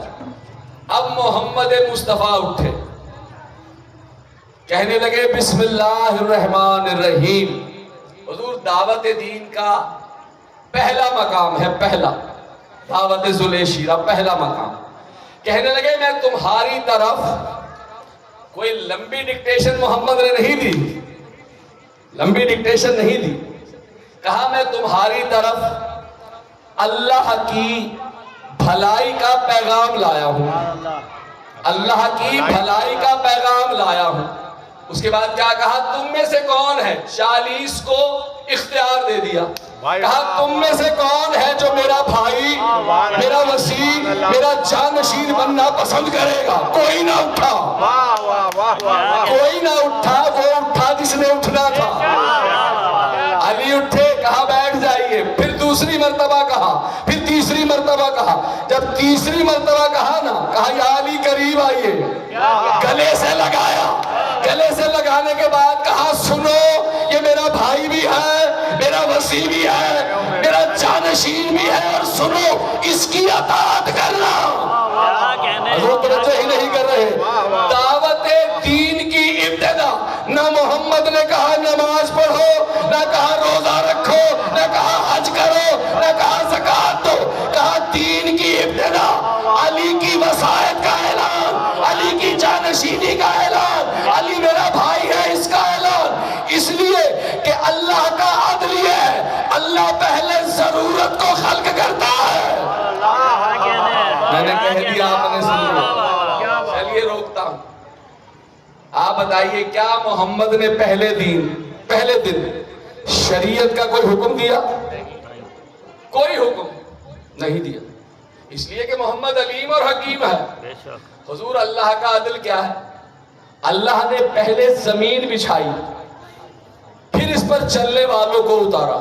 اب محمد مصطفیٰ اٹھے، کہنے لگے بسم اللہ الرحمن الرحیم. حضور دعوت دین کا پہلا مقام ہے، پہلا دعوت ذل شیرہ پہلا مقام. کہنے لگے میں تمہاری طرف کوئی لمبی ڈکٹیشن محمد نے نہیں دی، لمبی ڈکٹیشن نہیں دی. کہا میں تمہاری طرف اللہ کی بھلائی کا پیغام لایا ہوں، اللہ کی بھلائی کا پیغام لایا ہوں. اس کے بعد کیا کہا؟ تم میں سے کون ہے؟ 40 کو اختیار دے دیا. کہا تم میں سے کون ہے جو میرا بھائی، میرا وسیع، میرا جانشین بننا پسند کرے گا؟ کوئی نہ اٹھا، کوئی نہ اٹھا. وہ اٹھا جس نے اٹھنا تھا. علی اٹھے، کہا بیٹھ جائیے. پھر دوسری مرتبہ کہا، پھر تیسری مرتبہ کہا. جب تیسری مرتبہ کہا نا، کہا یا علی قریب آئیے. گلے سے لگایا. گلے سے لگانے کے بعد کہا سنو، یہ میرا بھائی بھی ہے، میرا وسیع بھی ہے، میرا جانشین بھی ہے، اور سنو اس کی اطاعت کرنا. حضور توجہ ہی نہیں کر رہے. دعوت دین کی ابتدا نہ محمد نے کہا نماز پڑھو، نہ کہا روزہ رکھو، نہ کہا حج کرو، نہ کہا زکوٰۃ دو. کہا دین کی ابتدا علی کی وصایت کا اعلان، علی کی جانشینی کا اعلان، علی میرا بھائی ہے اس کا اعلان. اس لیے کہ اللہ کا عدل ہے، اللہ پہلے ضرورت کو خلق کرتا ہے. میں نے کہہ دیا، آپ نے سن لیا. چلیے روکتا ہوں. آپ بتائیے کیا محمد نے پہلے دن شریعت کا کوئی حکم دیا؟ کوئی حکم نہیں دیا. اس لیے کہ محمد علیم اور حکیم ہے. حضور اللہ کا عدل کیا ہے؟ اللہ نے پہلے زمین بچھائی، پھر اس پر چلنے والوں کو اتارا.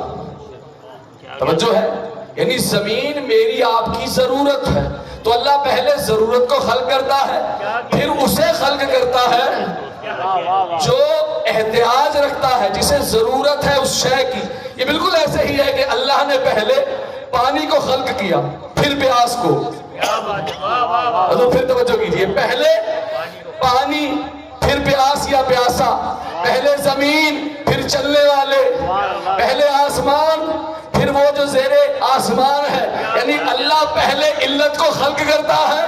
توجہ ہے؟ یعنی زمین میری آپ کی ضرورت ہے، تو اللہ پہلے ضرورت کو خلق کرتا ہے، پھر اسے خلق کرتا ہے جو احتیاج رکھتا ہے، جسے ضرورت ہے اس شے کی. یہ بالکل ایسے ہی ہے کہ اللہ نے پہلے پانی کو خلق کیا، پھر پیاس کو. تو پھر توجہ کیجئے، پہلے پانی، پھر پیاس یا پیاسا، پہلے زمین، پھر چلنے والے، پہلے آسمان، پھر وہ جو زیر آسمان ہے، یعنی اللہ پہلے علت کو خلق کرتا ہے،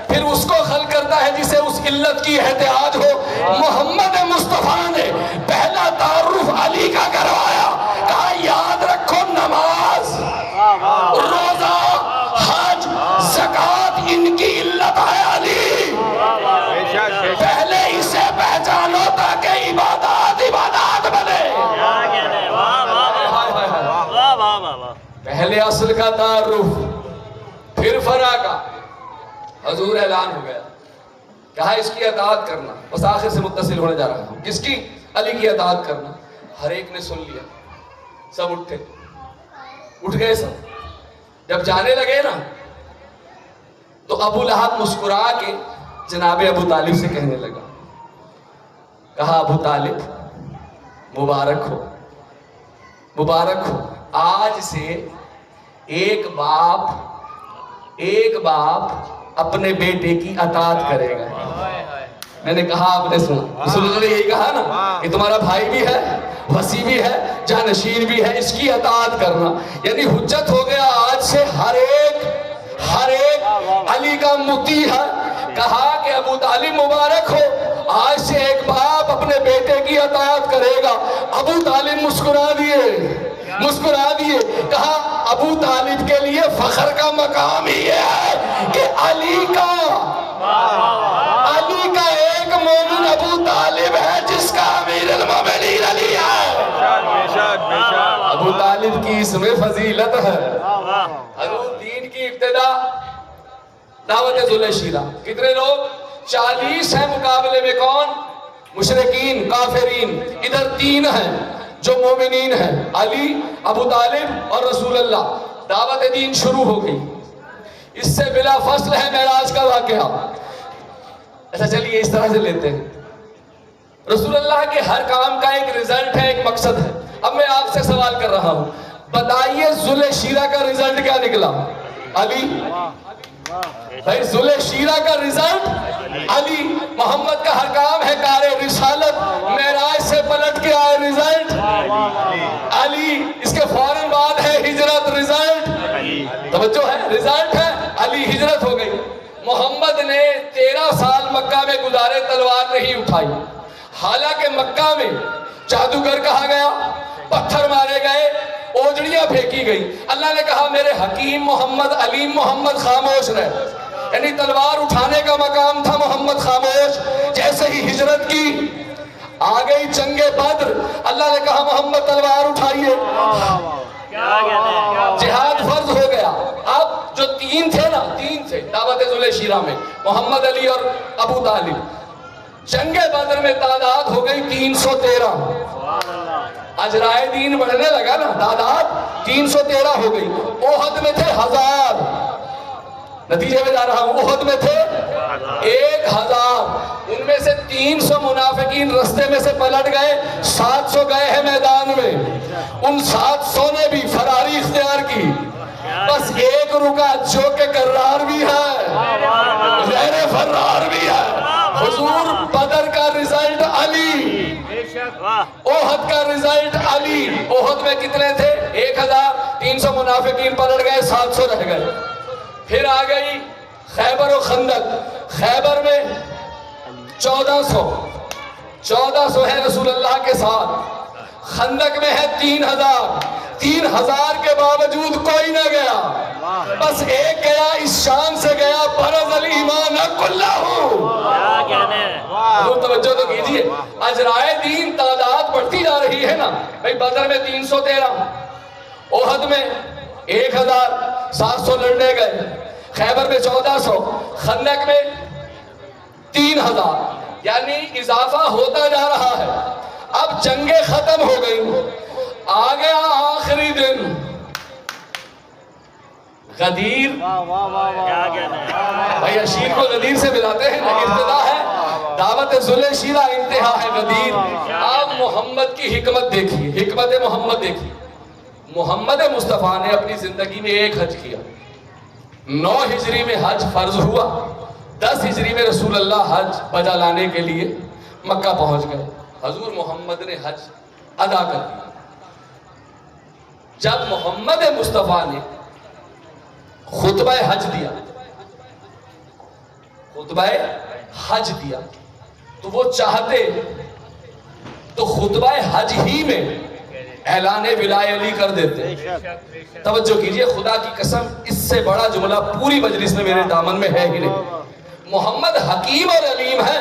پھر اس کو خلق کرتا ہے جسے اس علت کی احتیاج ہو۔ محمد مصطفیٰ نے پہلا تعارف علی کا کروایا، کہا یاد رکھو نماز، روزہ، حج، زکوٰۃ ان کی علت ہے علی، بے شک بے شک پہلے اسے پہچانو تاکہ عبادات عبادات بنے۔ پہلے اصل کا تعارف، پھر فرع کا۔ حضور اعلان ہو گیا، کہا اس کی اطاعت کرنا، بس آخر سے متصل ہونے جا رہا ہوں، کس کی؟ علی کی اطاعت کرنا۔ ہر ایک نے سن لیا، سب اٹھ گئے سب۔ جب جانے لگے نا تو ابو لہب مسکرا کے جناب ابو طالب سے کہنے لگا، کہا ابو طالب مبارک ہو، مبارک ہو، آج سے ایک باپ اپنے بیٹے کی اطاعت کرے گا۔ میں نے کہا آپ نے سنا، رسول اللہ نے یہی کہا نا کہ تمہارا بھائی بھی ہے، وصی بھی ہے، جانشین بھی ہے، اس کی اطاعت کرنا۔ یعنی حجت ہو گیا، آج سے ہر ایک علی کا مطیع ہے۔ کہا کہ ابو طالب مبارک ہو، آج سے ایک باپ اپنے بیٹے کی اطاعت کرے گا۔ ابو طالب مسکرا دیے، کہا ابو طالب کے لیے فخر کا مقام ہی ہے کہ علی کا ایک مومن ابو طالب ہے جس کا امیر المومنین علی ہے۔ بے شک بے شک ابو طالب کی اس میں فضیلت ہے۔ حضور دین کی ابتدا دعوت ذل شیرہ، کتنے لوگ؟ 40 ہیں مقابلے میں، کون؟ مشرکین، کافرین۔ ادھر 3 ہیں جو مومنین ہیں، علی، ابو طالب اور رسول اللہ۔ دعوت دین شروع ہو گئی۔ اس سے بلا فصل ہے معراج کا واقعہ۔ اچھا چلیے اس طرح سے لیتے ہیں، رسول اللہ کے ہر کام کا ایک رزلٹ ہے، ایک مقصد ہے۔ اب میں آپ سے سوال کر رہا ہوں، بتائیے ذل شیرہ کا رزلٹ کیا نکلا؟ علی۔ بھائی ذل شیرہ کا رزلٹ علی۔ محمد کا ہر کام ہے کار رسالت، معراج سے پلٹ کے آئے رزلٹ علی۔ اس کے فوراً بعد ہے ہجرت، رزلٹ توجہ ہے، رزلٹ ہے علی، ہجرت ہو گئی۔ محمد نے 13 سال مکہ میں گزارے، تلوار نہیں اٹھائی، حالانکہ مکہ میں جادوگر کہا گیا، پتھر مارے گئے، اوجڑیاں پھینکی گئی۔ اللہ نے کہا میرے حکیم محمد، علیم محمد خاموش رہے، یعنی تلوار اٹھانے کا مقام تھا محمد خاموش۔ جیسے ہی ہجرت کی، آ گئی جنگ بدر، اللہ نے کہا محمد تلوار اٹھائیے، جہاد فرض ہو گیا۔ اب جو 3 تھے نا، 3 تھے دعوت ذل شیرہ میں، محمد، علی اور ابو طالب۔ جنگ بدر میں تعداد ہو گئی 313۔ اجرائے دین بڑھنے لگا نا، تعداد 313 ہو گئی۔ احد میں تھے 1000، نتیجے میں جا رہا ہوں، احد میں تھے 1000، ان میں سے 300 منافقین رستے میں سے پلٹ گئے، 700 گئے ہیں میدان میں۔ ان 700 نے بھی فراری اختیار کی، بس ایک رکا جو کہ کرار بھی ہے، غیر فرار بھی ہے۔ حضور بدر کا رزلٹ علی، احد کا رزلٹ علی۔ احد میں کتنے تھے؟ 1000، 300 منافقین پلٹ گئے، 700 رہ گئے۔ پھر آ گئی خیبر و خندق۔ خیبر میں 1400 ہے رسول اللہ کے ساتھ، خندق میں ہے 3000۔ 3000 کے باوجود کوئی نہ گیا، بس ایک گیا، اس شان سے گیا، برز الایمان کلہ۔ حضور توجہ تو کیجئے، اجرائے دین تعداد بڑھتی جا رہی ہے نا۔ بھئی بدر میں 313، احد میں 1000، 700 لڑنے گئے، خیبر میں 1400، خندق میں 3000، یعنی اضافہ ہوتا جا رہا ہے۔ اب جنگیں ختم ہو گئی، آ گیا آخری دن، غدیر۔ بھائی اشیر کو غدیر سے ملاتے ہیں، ابتدا ہے دعوت ذل شیرہ، انتہا ہے غدیر۔ آپ محمد کی حکمت دیکھیے، حکمت محمد دیکھیے۔ محمد مصطفیٰ نے اپنی زندگی میں ایک حج کیا، 9 ہجری میں حج فرض ہوا، 10 ہجری میں رسول اللہ حج بجا لانے کے لیے مکہ پہنچ گئے۔ حضور محمد نے حج ادا کر دیا۔ جب محمد مصطفیٰ نے خطبہ حج دیا، خطبہ حج دیا، تو وہ چاہتے تو خطبہ حج ہی میں اعلان ولایت علی کر دیتے۔ توجہ کیجئے، خدا کی قسم اس سے بڑا جملہ پوری مجلس میں میرے دامن میں ہے ہی نہیں۔ محمد حکیم اور علیم ہے،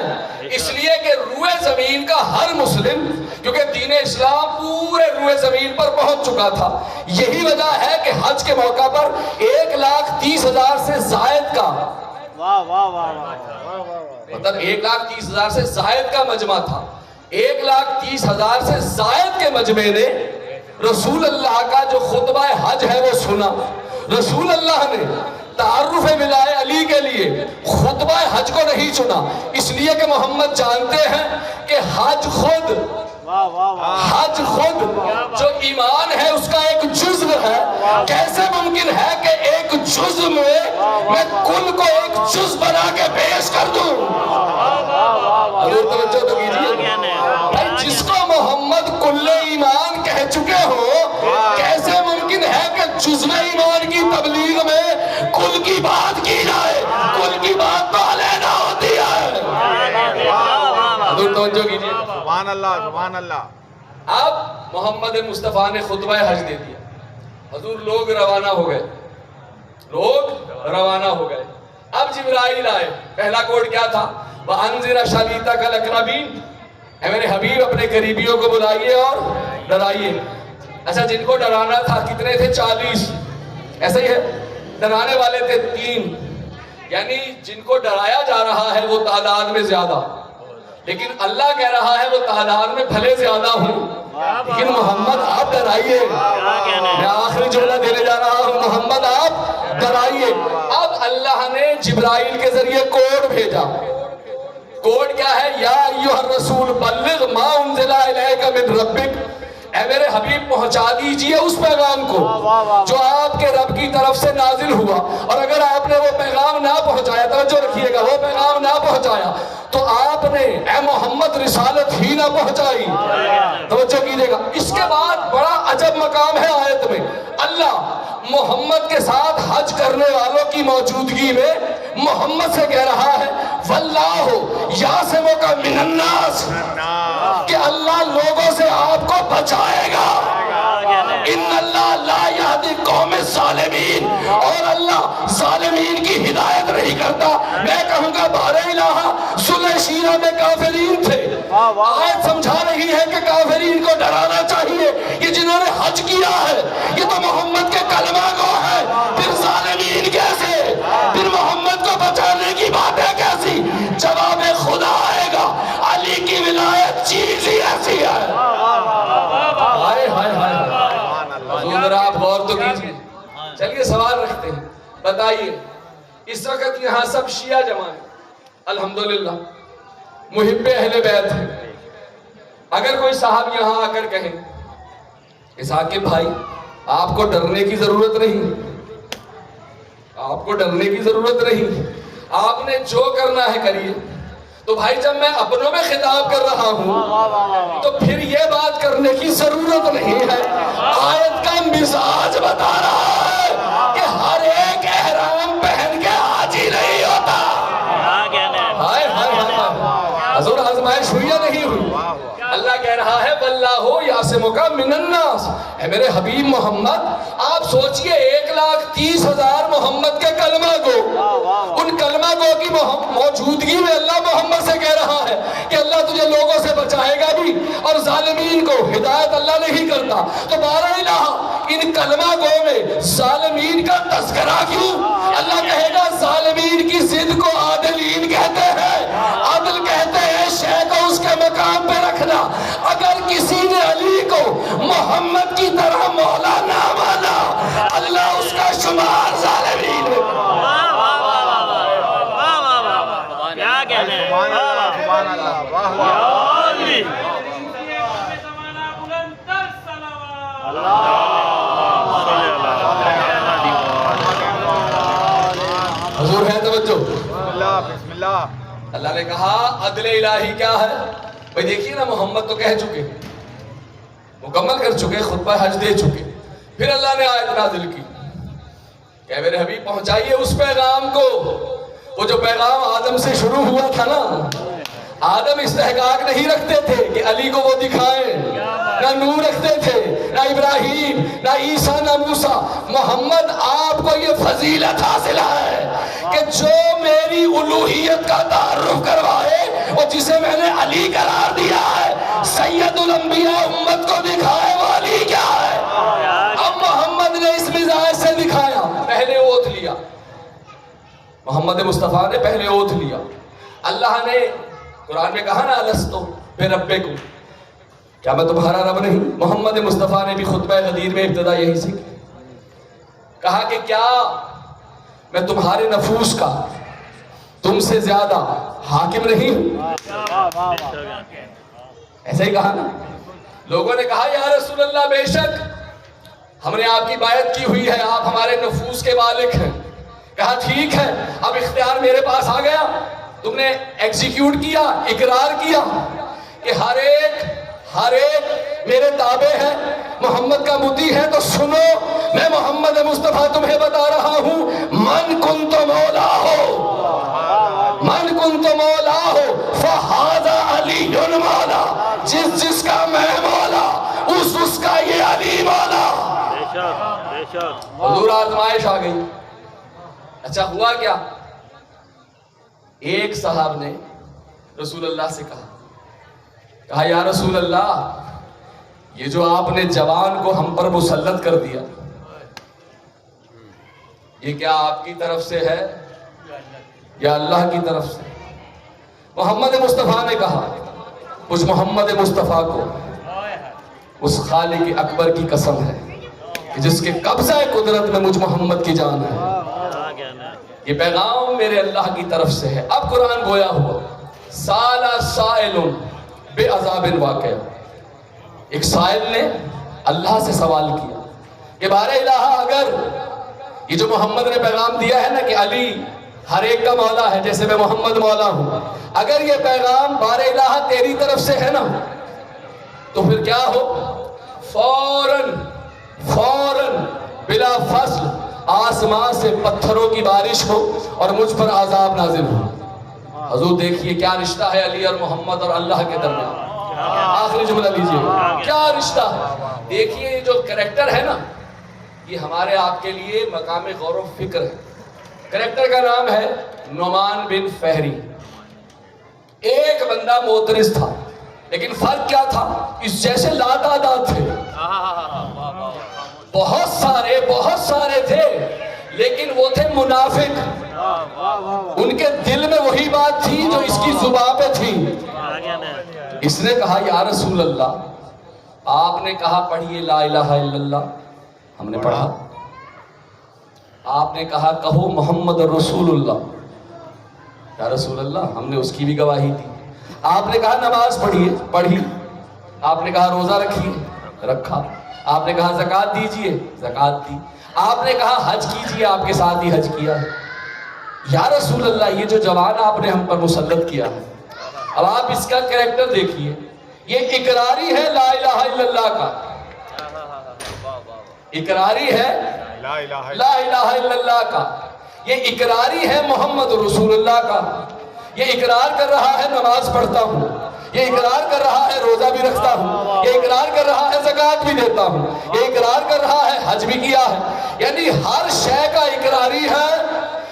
اس لیے کہ روئے زمین کا ہر مسلم، کیونکہ دین اسلام پورے روئے زمین پر پہنچ چکا تھا، یہی وجہ ہے کہ حج کے موقع پر 1,30,000 سے زائد کا مطلب 1,30,000 سے زائد کا مجمع تھا۔ 1,30,000 سے زائد کے مجمع نے رسول اللہ کا جو خطبہ حج ہے وہ سنا۔ رسول اللہ نے تعارف ولایت علی کے لیے خطبہ حج کو نہیں چنا، اس لیے کہ محمد جانتے ہیں کہ حج خود جو ایمان ہے اس کا ایک جزو ہے۔ کیسے ممکن ہے کہ ایک جزو میں کل کو ایک جز بنا کے پیش کر دوں؟ حضور توجہ تو کیجیے، جس کو محمد کل ایمان کہہ چکے ہو، کیسے ممکن ہے کہ جزو ایمان کی تبلیغ میں کل کی بات کی جائے؟ کل کی بات تو علیحدہ ہوتی ہے۔ حضور توجہ کیجیے، سبحان اللہ سبحان اللہ۔ اب محمد مصطفیٰ نے خطبہ حج دے دیا، حضور لوگ روانہ ہو گئے، اب جبرائیل آئے۔ پہلا کوڈ کیا تھا؟ وَأَنذِرْ عَشِيرَتَكَ الْأَقْرَبِينَ، اے میرے حبیب اپنے قریبیوں کو بلائیے اور ڈرائیے۔ اچھا، جن کو ڈرانا تھا کتنے تھے؟ 40، ایسا ہی ہے، ڈرانے والے تھے 3، یعنی جن کو ڈرایا جا رہا ہے وہ تعداد میں زیادہ، لیکن اللہ کہہ رہا ہے وہ تعداد میں بھلے زیادہ ہوں، لیکن محمد آپ ڈرائیے۔ میں آخری جملہ دینے جا رہا ہوں، محمد آپ ڈرائیے۔ اب اللہ نے جبرائیل کے ذریعے کوڈ بھیجا۔ کوڈ کیا ہے؟ یا ایھا الرسول بلغ ما انزل الیک من ربک، اے میرے حبیب پہنچا دیجئے اس پیغام کو جو آپ کے رب کی طرف سے نازل ہوا، اور اگر آپ نے وہ پیغام نہ پہنچایا، توجہ رکھیے گا، وہ پیغام نہ پہنچایا تو آپ نے اے محمد رسالت ہی نہ پہنچائی۔ توجہ کیجئے گا، اس کے بعد بڑا عجب مقام ہے آیت میں، اللہ محمد کے ساتھ حج کرنے والوں کی موجودگی میں محمد سے کہہ رہا ہے واللہ یعصمک من الناس، کہ اللہ لوگوں سے آپ کو بچائے گا۔ ان اللہ لا یہدی قوم الظالمین، اور اللہ ظالمین کی ہدایت نہیں کرتا۔ میں کہوں گا بار الہ صلح شیرہ میں کافرین تھے، آیت سمجھا رہی ہے کہ کافرین کو ڈرانا چاہیے، یہ جنہوں نے حج کیا ہے یہ تو محمد کے کلمہ گو ہے، پھر ظالمین کیسے؟ پھر محمد کو بچانے کی باتیں کیسی؟ جواب خدا آئے گا، علی کی ولایت چیز ہی ایسی ہے۔ ہائے ہائے ہائے، حضور آپ غور تو کیجئے۔ چلیے سوال رکھتے ہیں، بتائیے اس وقت یہاں سب شیعہ جمع ہیں، الحمدللہ محب اہل بیت ہیں، اگر کوئی صاحب یہاں آ کر کہیں کہ ثاقب بھائی آپ کو ڈرنے کی ضرورت نہیں، آپ کو ڈرنے کی ضرورت نہیں، آپ نے جو کرنا ہے کریے، تو بھائی جب میں اپنوں میں خطاب کر رہا ہوں تو پھر یہ بات کرنے کی ضرورت نہیں ہے۔ آیت کا مزاج بتا رہا ہے کہ ہر ایک احرام پہن کے حاجی نہیں ہوتا۔ ہائے ہائے ہائے، حضور آزمائش ہوئی یا نہیں ہوئی؟ اللہ کہہ رہا ہے واللہ یعصمک من الناس، اے میرے حبیب محمد آپ سوچئے 1,30,000 محمد کے کلمہ گو، ان کلمہ گو کی موجودگی میں اللہ محمد سے کہہ رہا ہے کہ اللہ تجھے لوگوں سے بچائے گا بھی، اور ظالمین کو ہدایت اللہ نہیں کرتا۔ تو بارہ الہ ان کلمہ گو میں ظالمین کا تذکرہ کیوں؟ اللہ کہے گا ظالمین کی ضد کو عادلین کہتے ہیں، عادل کہتے ہیں شے کو اس کے مقام پہ رکھنا۔ اگر کسی نے علی کو محمد کی طرح مولا نہ مانا، اللہ اس کا شمار ظالمین میں۔ کیا کہنے ہیں؟ سبحان اللہ، واہ واہ۔ حضور ہے توجہ، بسم اللہ۔ اللہ نے کہا عدل الہی کیا ہے؟ بھئی دیکھیے نا، محمد تو کہہ چکے، مکمل کر چکے، خطبہ حج دے چکے، پھر اللہ نے آیت نازل کی کہ میرے حبیب پہنچائیے اس پیغام کو، وہ جو پیغام آدم سے شروع ہوا تھا نا۔ آدم استحقاق نہیں رکھتے تھے کہ علی کو وہ دکھائیں، نہ نور رکھتے تھے، نہ ابراہیم، نہ عیسیٰ، نہ موسیٰ۔ محمد آپ کو یہ فضیلت حاصل ہے کہ جو میری الوہیت کا تعارف کروائے، اور جسے میں نے علی قرار دیا ہے، سید الانبیاء امت کو دکھائے وہ علی کیا ہے۔ اب محمد نے اس مزاج سے دکھایا، پہلے اوتھ لیا، محمد مصطفیٰ نے پہلے اوتھ لیا۔ اللہ نے قرآن میں کہا نا الستو بربکم، کیا میں تمہارا رب نہیں؟ محمد مصطفیٰ نے بھی خطبہ غدیر میں ابتدا یہی سے کہا کہ کیا میں تمہارے نفوس کا تم سے زیادہ حاکم نہیں ہوں؟ ایسا ہی کہا نا۔ لوگوں نے کہا یا رسول اللہ بے شک ہم نے آپ کی بیعت کی ہوئی ہے، آپ ہمارے نفوس کے مالک ہیں۔ کہا ٹھیک ہے، اب اختیار میرے پاس آ گیا، تم نے ایگزیکیوٹ کیا، اقرار کیا کہ ہر ایک میرے تابع ہے، محمد کا مطیع ہے، تو سنو میں محمد مصطفیٰ تمہیں بتا رہا ہوں، من کنت مولا ہو، من کنت مولا ہو فہذا علی مولا، جس کا میں مولا اس کا یہ علی مولا۔ حضور آزمائش آ گئی۔ اچھا ہوا کیا؟ ایک صاحب نے رسول اللہ سے کہا یا رسول اللہ یہ جو آپ نے جوان کو ہم پر مسلط کر دیا، یہ کیا آپ کی طرف سے ہے یا اللہ کی طرف سے؟ محمد مصطفیٰ نے کہا اس محمد مصطفیٰ کو اس خالق اکبر کی قسم ہے کہ جس کے قبضہ قدرت میں مجھ محمد کی جان ہے، یہ پیغام میرے اللہ کی طرف سے ہے۔ اب قرآن گویا ہوا سال سائل بے عذاب واقع، ایک سائل نے اللہ سے سوال کیا کہ بارہ الہ اگر یہ جو محمد نے پیغام دیا ہے نا کہ علی ہر ایک کا مولا ہے جیسے میں محمد مولا ہوں، اگر یہ پیغام بارہ الہ تیری طرف سے ہے نا تو پھر کیا ہو؟ فوراً بلا فصل آسمان سے پتھروں کی بارش ہو اور مجھ پر عذاب نازل ہو۔ حضور دیکھیے کیا رشتہ ہے علی اور محمد اور اللہ کے درمیان۔ آخری جملہ لیجئے، کیا رشتہ ہے؟ دیکھیے یہ جو کریکٹر ہے نا یہ ہمارے آپ کے لیے مقام غور و فکر ہے۔ کریکٹر کا نام ہے نعمان بن فہری۔ ایک بندہ موترس تھا لیکن فرق کیا تھا؟ اس جیسے لاتعداد تھے، بہت سارے تھے، لیکن وہ تھے منافق۔ ان کے دل میں وہی بات تھی جو اس کی زبان پہ تھی۔ اس نے کہا یا رسول اللہ آپ نے کہا پڑھیے لا الہ الا اللہ، ہم نے پڑھا۔ آپ نے کہا کہو محمد رسول اللہ، یا رسول اللہ ہم نے اس کی بھی گواہی دی۔ آپ نے کہا نماز پڑھی، آپ نے کہا روزہ رکھیے، رکھا۔ آپ نے کہا زکوٰۃ دیجئے، زکوٰۃ دی۔ آپ نے کہا حج کیجئے، آپ کے ساتھ ہی حج کیا ہے۔ یا رسول اللہ یہ جو جوان آپ نے ہم پر مسلط کیا ہے، اب آپ اس کا کریکٹر دیکھیے، یہ اقراری ہے لا الہ الا اللہ کا، اقراری ہے لا الہ الا اللہ کا، یہ اقراری ہے محمد رسول اللہ کا، یہ اقرار کر رہا ہے نماز پڑھتا ہوں، یہ اقرار کر رہا ہے روزہ بھی رکھتا ہوں، یہ اقرار کر رہا ہے زکوٰۃ بھی دیتا ہوں، یہ اقرار کر رہا ہے حج بھی کیا ہے، یعنی ہر شے کا اقراری ہے،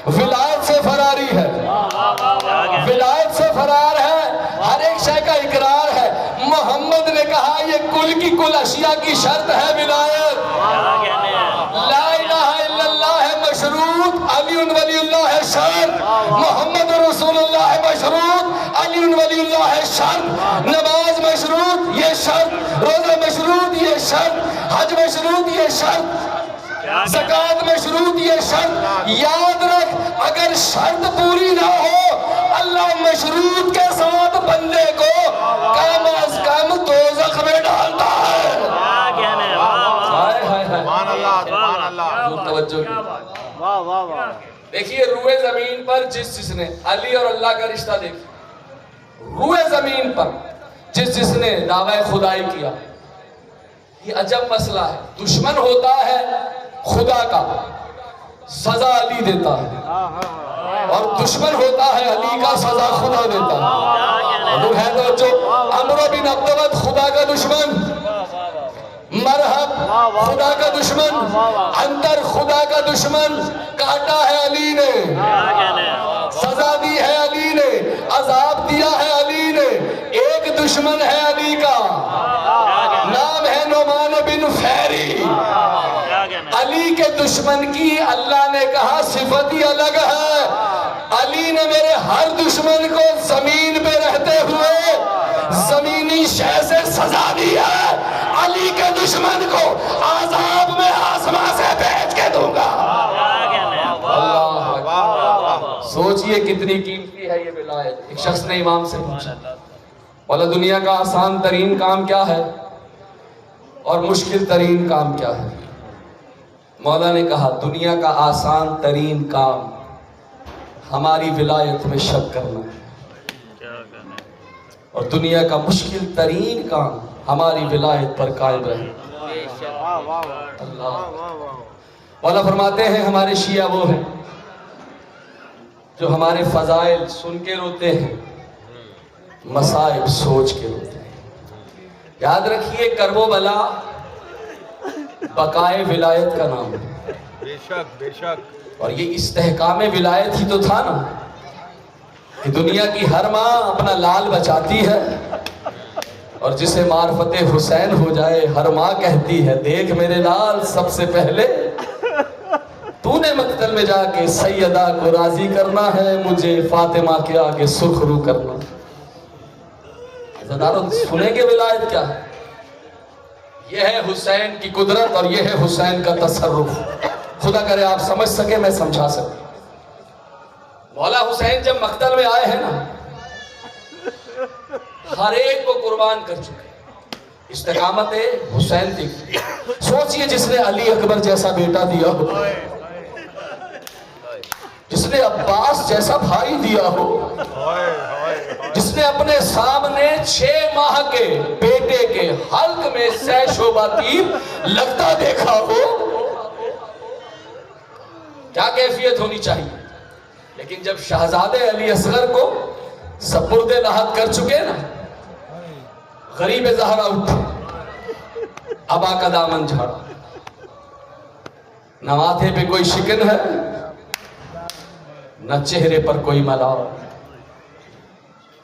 ولایت سے فراری ہے، ولایت سے فرار ہے، ہر ایک شے کا اقرار ہے۔ محمد نے کہا یہ کل کی کل اشیاء کی شرط ہے ولایت۔ لا الہ الا اللہ ہے مشروط، علی ولی اللہ ہے شرط، محمد رسول اللہ ہے مشروط، علی ولی اللہ ہے شرط، نماز مشروط یہ شرط، روزہ مشروط یہ شرط، حج مشروط یہ شرط، زکوٰۃ مشروط یہ شرط۔ یاد رکھ اگر شرط پوری نہ ہو اللہ مشروط کے ساتھ بندے کو کم از کم دوزخ میں ڈالتا ہے۔ سبحان اللہ سبحان اللہ۔ توجہ دیکھیے روئے زمین پر جس نے علی اور اللہ کا رشتہ دیکھا، روئے زمین پر جس نے دعوی خدائی کیا، یہ عجب مسئلہ ہے. دشمن ہوتا ہے خدا کا، سزا علی دیتا ہے، اور دشمن ہوتا ہے علی کا، سزا خدا دیتا ہے. لوگ ہے تو جو عمرو بن عبدود خدا کا دشمن، مرحب خدا کا دشمن، عنتر خدا کا دشمن، کاٹا ہے علی نے، سزا دی ہے علی نے، عذاب دیا ہے علی نے. ایک دشمن ہے علی کا، نام ہے نعمان بن فہری. علی کے دشمن کی اللہ نے کہا صفت ہی الگ ہے. علی نے میرے ہر دشمن کو زمین پہ رہتے ہوئے زمینی شے سے سزا دی ہے. علی کے دشمن کو عذاب میں آسمان سے بھیج کے دوں گا. سوچئے کتنی قیمتی ہے یہ ولایت. ایک شخص نے امام سے پوچھا، بولا دنیا کا آسان ترین کام کیا ہے اور مشکل ترین کام کیا ہے؟ مولا نے کہا دنیا کا آسان ترین کام ہماری ولایت میں شک کرنا ہے، اور دنیا کا مشکل ترین کام ہماری ولایت پر قائم رہنا. اللہ مولا فرماتے ہیں ہمارے شیعہ وہ ہیں جو ہمارے فضائل سن کے روتے ہیں، مصائب سوچ کے روتے ہیں. یاد رکھیے کرب و بلا بقائے ولایت کا نام ہے. بے شک بے شک. اور یہ استحکام ولایت ہی تو تھا نا کہ دنیا کی ہر ماں اپنا لال بچاتی ہے، اور جسے معرفت حسین ہو جائے ہر ماں کہتی ہے دیکھ میرے لال سب سے پہلے تو نے مقتل میں جا کے سیدہ کو راضی کرنا ہے، مجھے فاطمہ کے آگے سرخ رو کرنا. عزیزانو سنیں گے ولایت کیا ہے؟ یہ ہے حسین کی قدرت اور یہ ہے حسین کا تصرف. خدا کرے آپ سمجھ سکے میں سمجھا سکوں. مولا حسین جب مقتل میں آئے ہیں نا، ہر ایک کو قربان کر چکے. استقامت حسین دیکھ. سوچئے جس نے علی اکبر جیسا بیٹا دیا ہو، جس نے عباس جیسا بھائی دیا ہو، جس نے اپنے سامنے 6 ماہ کے بیٹے کے حلق میں سہ شعبہ تیر لگتا دیکھا ہو، کیا کیفیت ہونی چاہیے. لیکن جب شہزادے علی اصغر کو سپرد لحد کر چکے نا، غریب زہرا اٹھے، ابا کا دامن جھاڑا، نہ ماتھے پہ کوئی شکن ہے نہ چہرے پر کوئی ملال.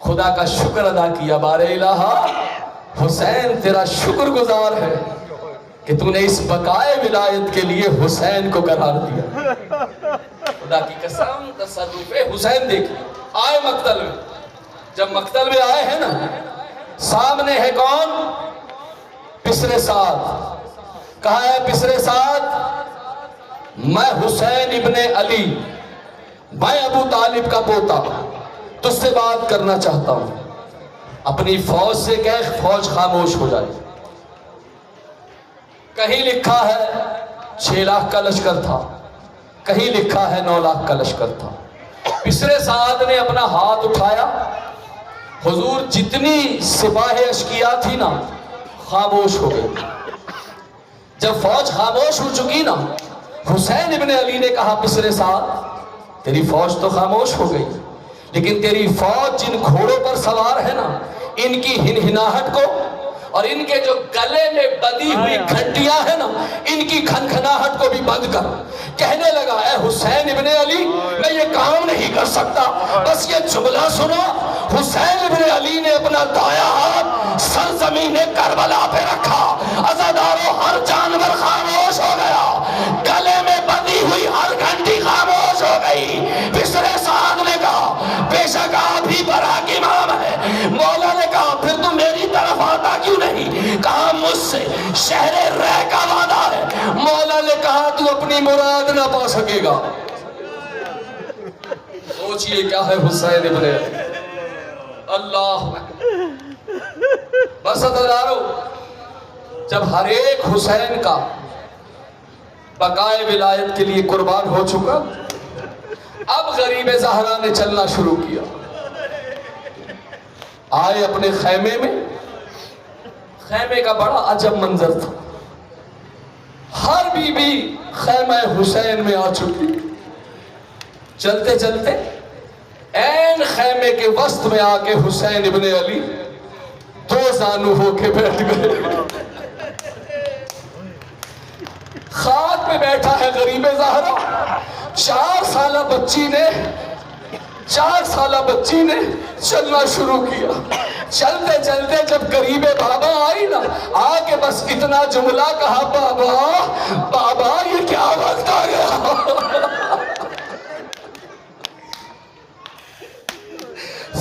خدا کا شکر ادا کیا، بار الہا حسین تیرا شکر گزار ہے کہ تو نے اس بقائے ولایت کے لیے حسین کو قرار دیا. خدا کی قسم تصرف حسین دیکھیں. آئے مقتل میں، جب مقتل میں آئے ہیں نا، سامنے ہے کون؟ پسر سعد. کہا ہے پسر سعد میں حسین ابن علی، میں ابو طالب کا پوتا تجھ سے بات کرنا چاہتا ہوں. اپنی فوج سے کہہ فوج خاموش ہو جائے. کہیں لکھا ہے 6 لاکھ کا لشکر تھا، کہیں لکھا ہے 9 لاکھ کا لشکر تھا. پسر سعد نے اپنا ہاتھ اٹھایا، حضور جتنی سپاہ اشکیا تھی نا خاموش ہو گئی. جب فوج خاموش ہو چکی نا، حسین ابن علی نے کہا پسر سعد تیری فوج تو خاموش ہو گئی، لیکن تیری فوج جن گھوڑوں پر سوار ہے نا، ان کی ہنہناہٹ کو اور ان کے جو گلے میں بندھی ہوئی گھنٹیاں ہیں نا، ان کی کھنکھناہٹ کو بھی بند کر. کہنے لگا اے حسین ابن علی میں یہ کام نہیں کر سکتا، بس یہ جملہ سنو. حسین ابن علی نے اپنا دایا ہاتھ سرزمین کربلا پہ رکھا. عزادارو ہر جانور خاموش ہو گیا، گلے میں بندھی ہوئی ہر گھنٹی خاموش ہو گئی. پسر سعد نے کہا بے شک آپ ہی براق امام ہے. مولا نے کہا پھر تم میری طرف آتا کیوں نہیں؟ کہا مجھ سے شہر رہ کا وعدہ ہے. مولا نے کہا تو اپنی مراد نہ پا سکے گا. سوچئے کیا ہے حسین ابن علی. اللہ بس عزادارو جب ہر ایک حسین کا بقائے ولایت کے لیے قربان ہو چکا، اب غریب زہرا نے چلنا شروع کیا. آئے اپنے خیمے میں. خیمے کا بڑا عجب منظر تھا. بی بی خیمہ حسین میں آ چکی. چلتے چلتے این خیمے کے وسط میں آ کے حسین ابن علی دو زانو ہو کے بیٹھ گئے. خاک پہ بیٹھا ہے غریب زہرا. 4 سالہ بچی نے چلنا شروع کیا. چلتے چلتے جب قریب بابا آئی نا, آ کے بس اتنا جملہ کہا, بابا یہ کیا وقت آ گیا.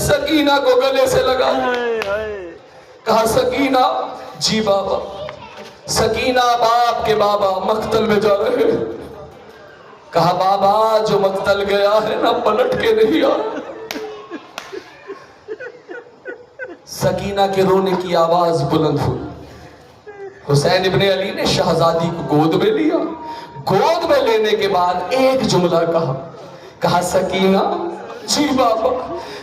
سکینہ کو گلے سے لگا, کہا سکینہ. جی بابا. سکینہ باپ کے بابا مقتل میں جا رہے ہیں. کہا بابا جو مقتل گیا ہے نا پلٹ کے نہیں آ. سکینہ کے رونے کی آواز بلند ہوئی. حسین ابن علی نے شہزادی کو گود میں لیا. گود میں لینے کے بعد ایک جملہ کہا سکینہ. جی بابا.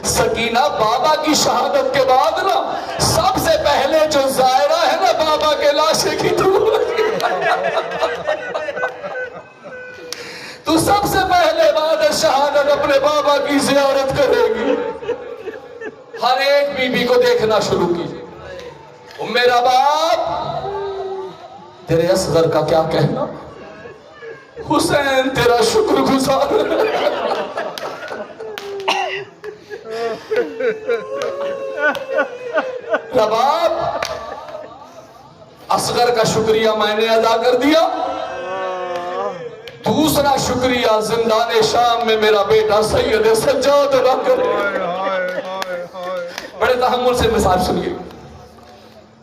سکینہ بابا کی شہادت کے بعد نا سب سے پہلے جو زائرہ ہے نا بابا کے لاشے کی تو سب سے پہلے بعد شہادت اپنے بابا کی زیارت کرے گی. ہر ایک بی بی کو دیکھنا شروع کی. میرا باپ تیرے اصغر کا کیا کہنا, حسین تیرا شکر گزار. باپ اصغر کا شکریہ میں نے ادا کر دیا. دوسرا شکریہ زندان شام میں میرا بیٹا سید سجاد ادا کرے. بڑے تحمل سے مثال سنیے.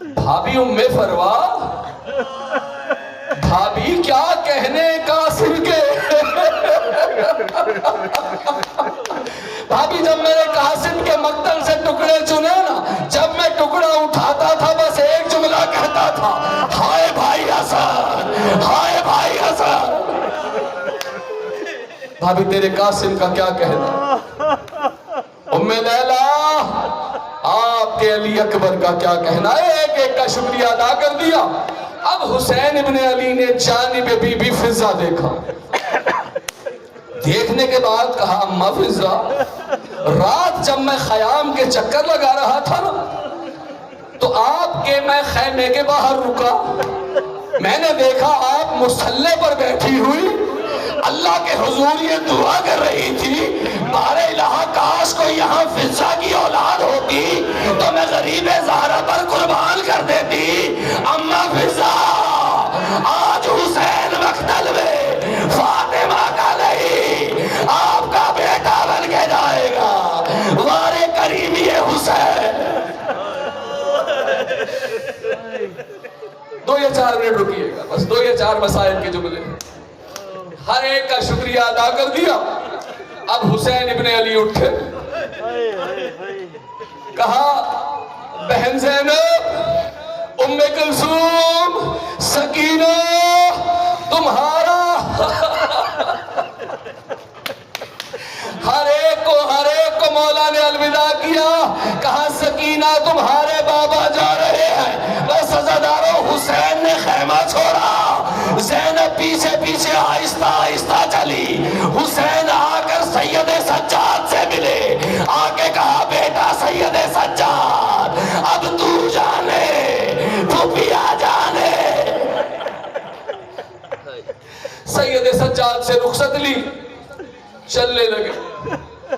بھابی ام فروا, بھابی کیا کہنے قاسم کے. بھابی جب میرے قاسم کے مقتل سے ٹکڑے چنے نا, جب میں ٹکڑا اٹھاتا تھا بس ایک جملہ کہتا تھا, ہائے بھائی حسن, ہائے بھائی حسن. بھابی تیرے قاسم کا کیا کہنا. ام لیلا آپ کے علی اکبر کا کیا کہنا. ایک ایک کا شکریہ ادا کر دیا. اب حسین ابن علی نے جانب بی بی فضہ دیکھا. دیکھنے کے بعد کہا اماں فضہ, رات جب میں خیام کے چکر لگا رہا تھا نا تو آپ کے میں خیمے کے باہر رکا. میں نے دیکھا آپ مصلی پر بیٹھی ہوئی اللہ کے حضور یہ دعا کر رہی تھی, بارے الہ کاش کو یہاں فضہ کی اولاد ہوتی تو میں غریب زہرا پر قربان کر دیتی. اماں فضہ آج حسین مقتل میں فاطمہ کا نہیں آپ کا بیٹا بن کے جائے گا. وارے کریمی حسین. 2 یا 4 منٹ رکیے گا, بس 2 یا 4 مسائل کے جملے. ہر ایک کا شکریہ ادا کر دیا. اب حسین ابن علی اٹھے, کہا بہن زینب, ام کلثوم, سکینہ, تمہارا ہر ایک کو مولا نے الوداع کیا. کہا سکینہ تمہارے بابا جا رہے ہیں. بس عزادارو حسین نے خیمہ چھوڑا. زینب پیچھے پیچھے آہستہ آہستہ چلی. حسین آ کر سید سجاد سے ملے. آ کے کہا بیٹا سید سجاد اب تو جانے پھوپھیا جانے. سید سجاد سے رخصت لی, چلنے لگے.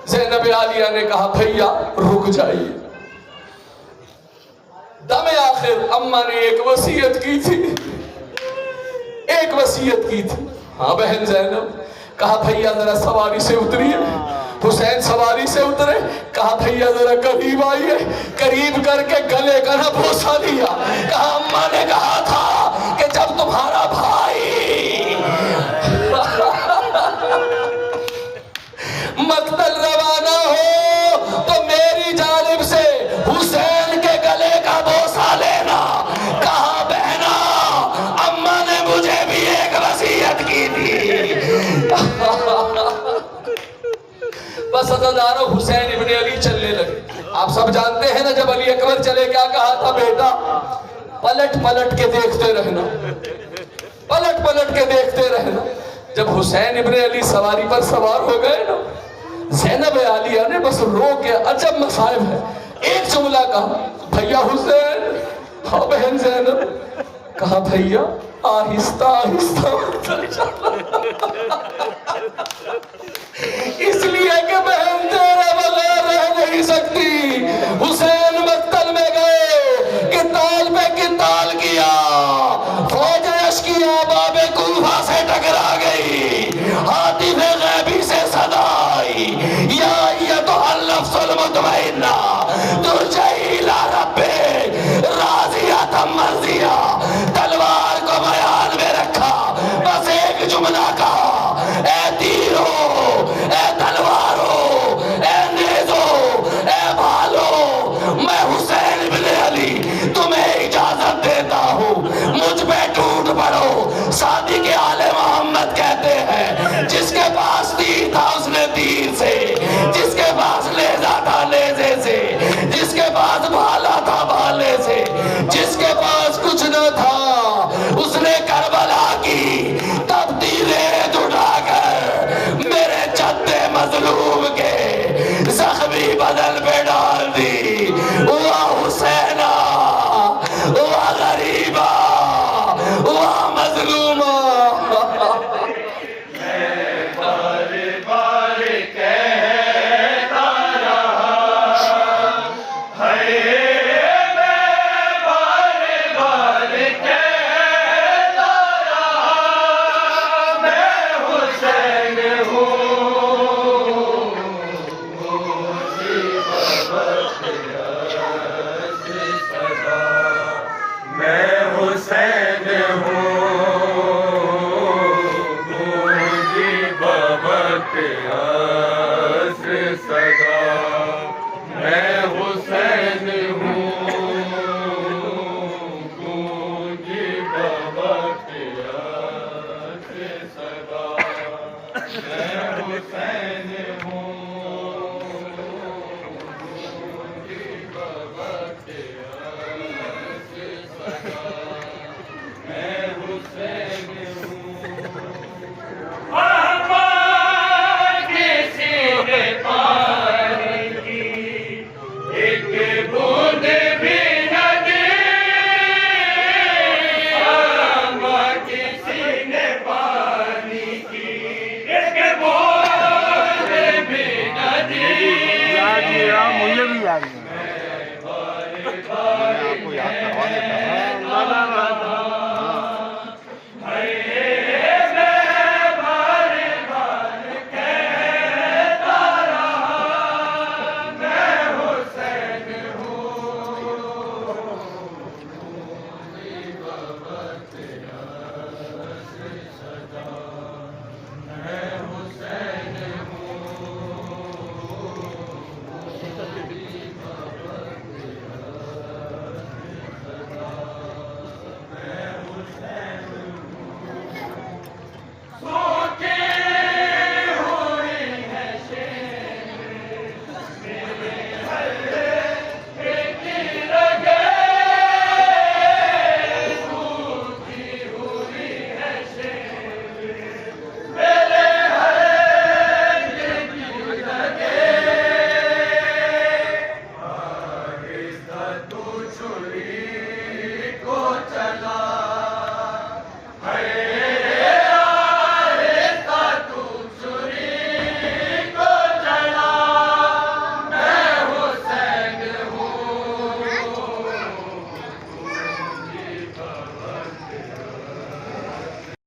زینب عالیہ نے کہا بھیا رک جائیے. دم آخر اماں نے ایک وصیت کی تھی, ایک وصیت کی تھی. ہاں بہن زینب. کہا بھیا ذرا سواری سے اتریے. حسین سواری سے اترے. کہا بھیا ذرا قریب آئیے. قریب کر کے گلے کا نہ بوسہ دیا. کہا اماں نے کہا تھا کہ جب تمہارا بھائی مقتل روانہ ہو تو میری جانب سے حسین کے گلے کا بوسہ لینا. کہا بہنا اماں نے مجھے بھی ایک وصیت کی تھی. بس عزادارو حسین ابن علی چلنے لگے. آپ سب جانتے ہیں نا جب علی اکبر چلے کیا کہا تھا, بیٹا پلٹ پلٹ کے دیکھتے رہنا. پلٹ پلٹ کے دیکھتے رہنا. جب حسین ابن علی سواری پر سوار ہو گئے نا، زینب عالیہ نے بس رو کے، عجب مصائب ہے، ایک جملہ کہا، بھیا حسین. ہاں بہن زینب. کہا بھیا آہستہ آہستہ اس لیے کہ بہن تیرے بغیر رہ نہیں سکتی. حسین مقتل میں گئے، قتال پہ قتال کیا، فوج اشکیا باب کوفہ سے ٹکرا گئی، ہاتف غیبی سے صدا آئی، یا ایتھا النفس المطمئنہ ترجعی الی ربک راضیۃ مرضیہ. تلوار کو میان میں رکھا، بس ایک جملہ کہا، اے تیرو، اے تلوارو، اے نیزو، اے بھالو، میں حسین ابن علی تمہیں اجازت دیتا ہوں، مجھ پہ ٹوٹ پڑو. صادق آل محمد کہتے ہیں جس کے پاس تیر تھا اس نے تیر سے، جس کے پاس نیزہ تھا نیزے سے، جس کے پاس بھالا تھا بھالے سے، جس کے پاس کچھ نہ تھا اس نے کربلا کی تبدیلیں اٹھا کر میرے جد مظلوم کے زخمی بدن پہ ڈال دی. ہوا حسینہ، ہوا غریبہ، ہوا مظلومہ. مجھے بھی یاد ہے.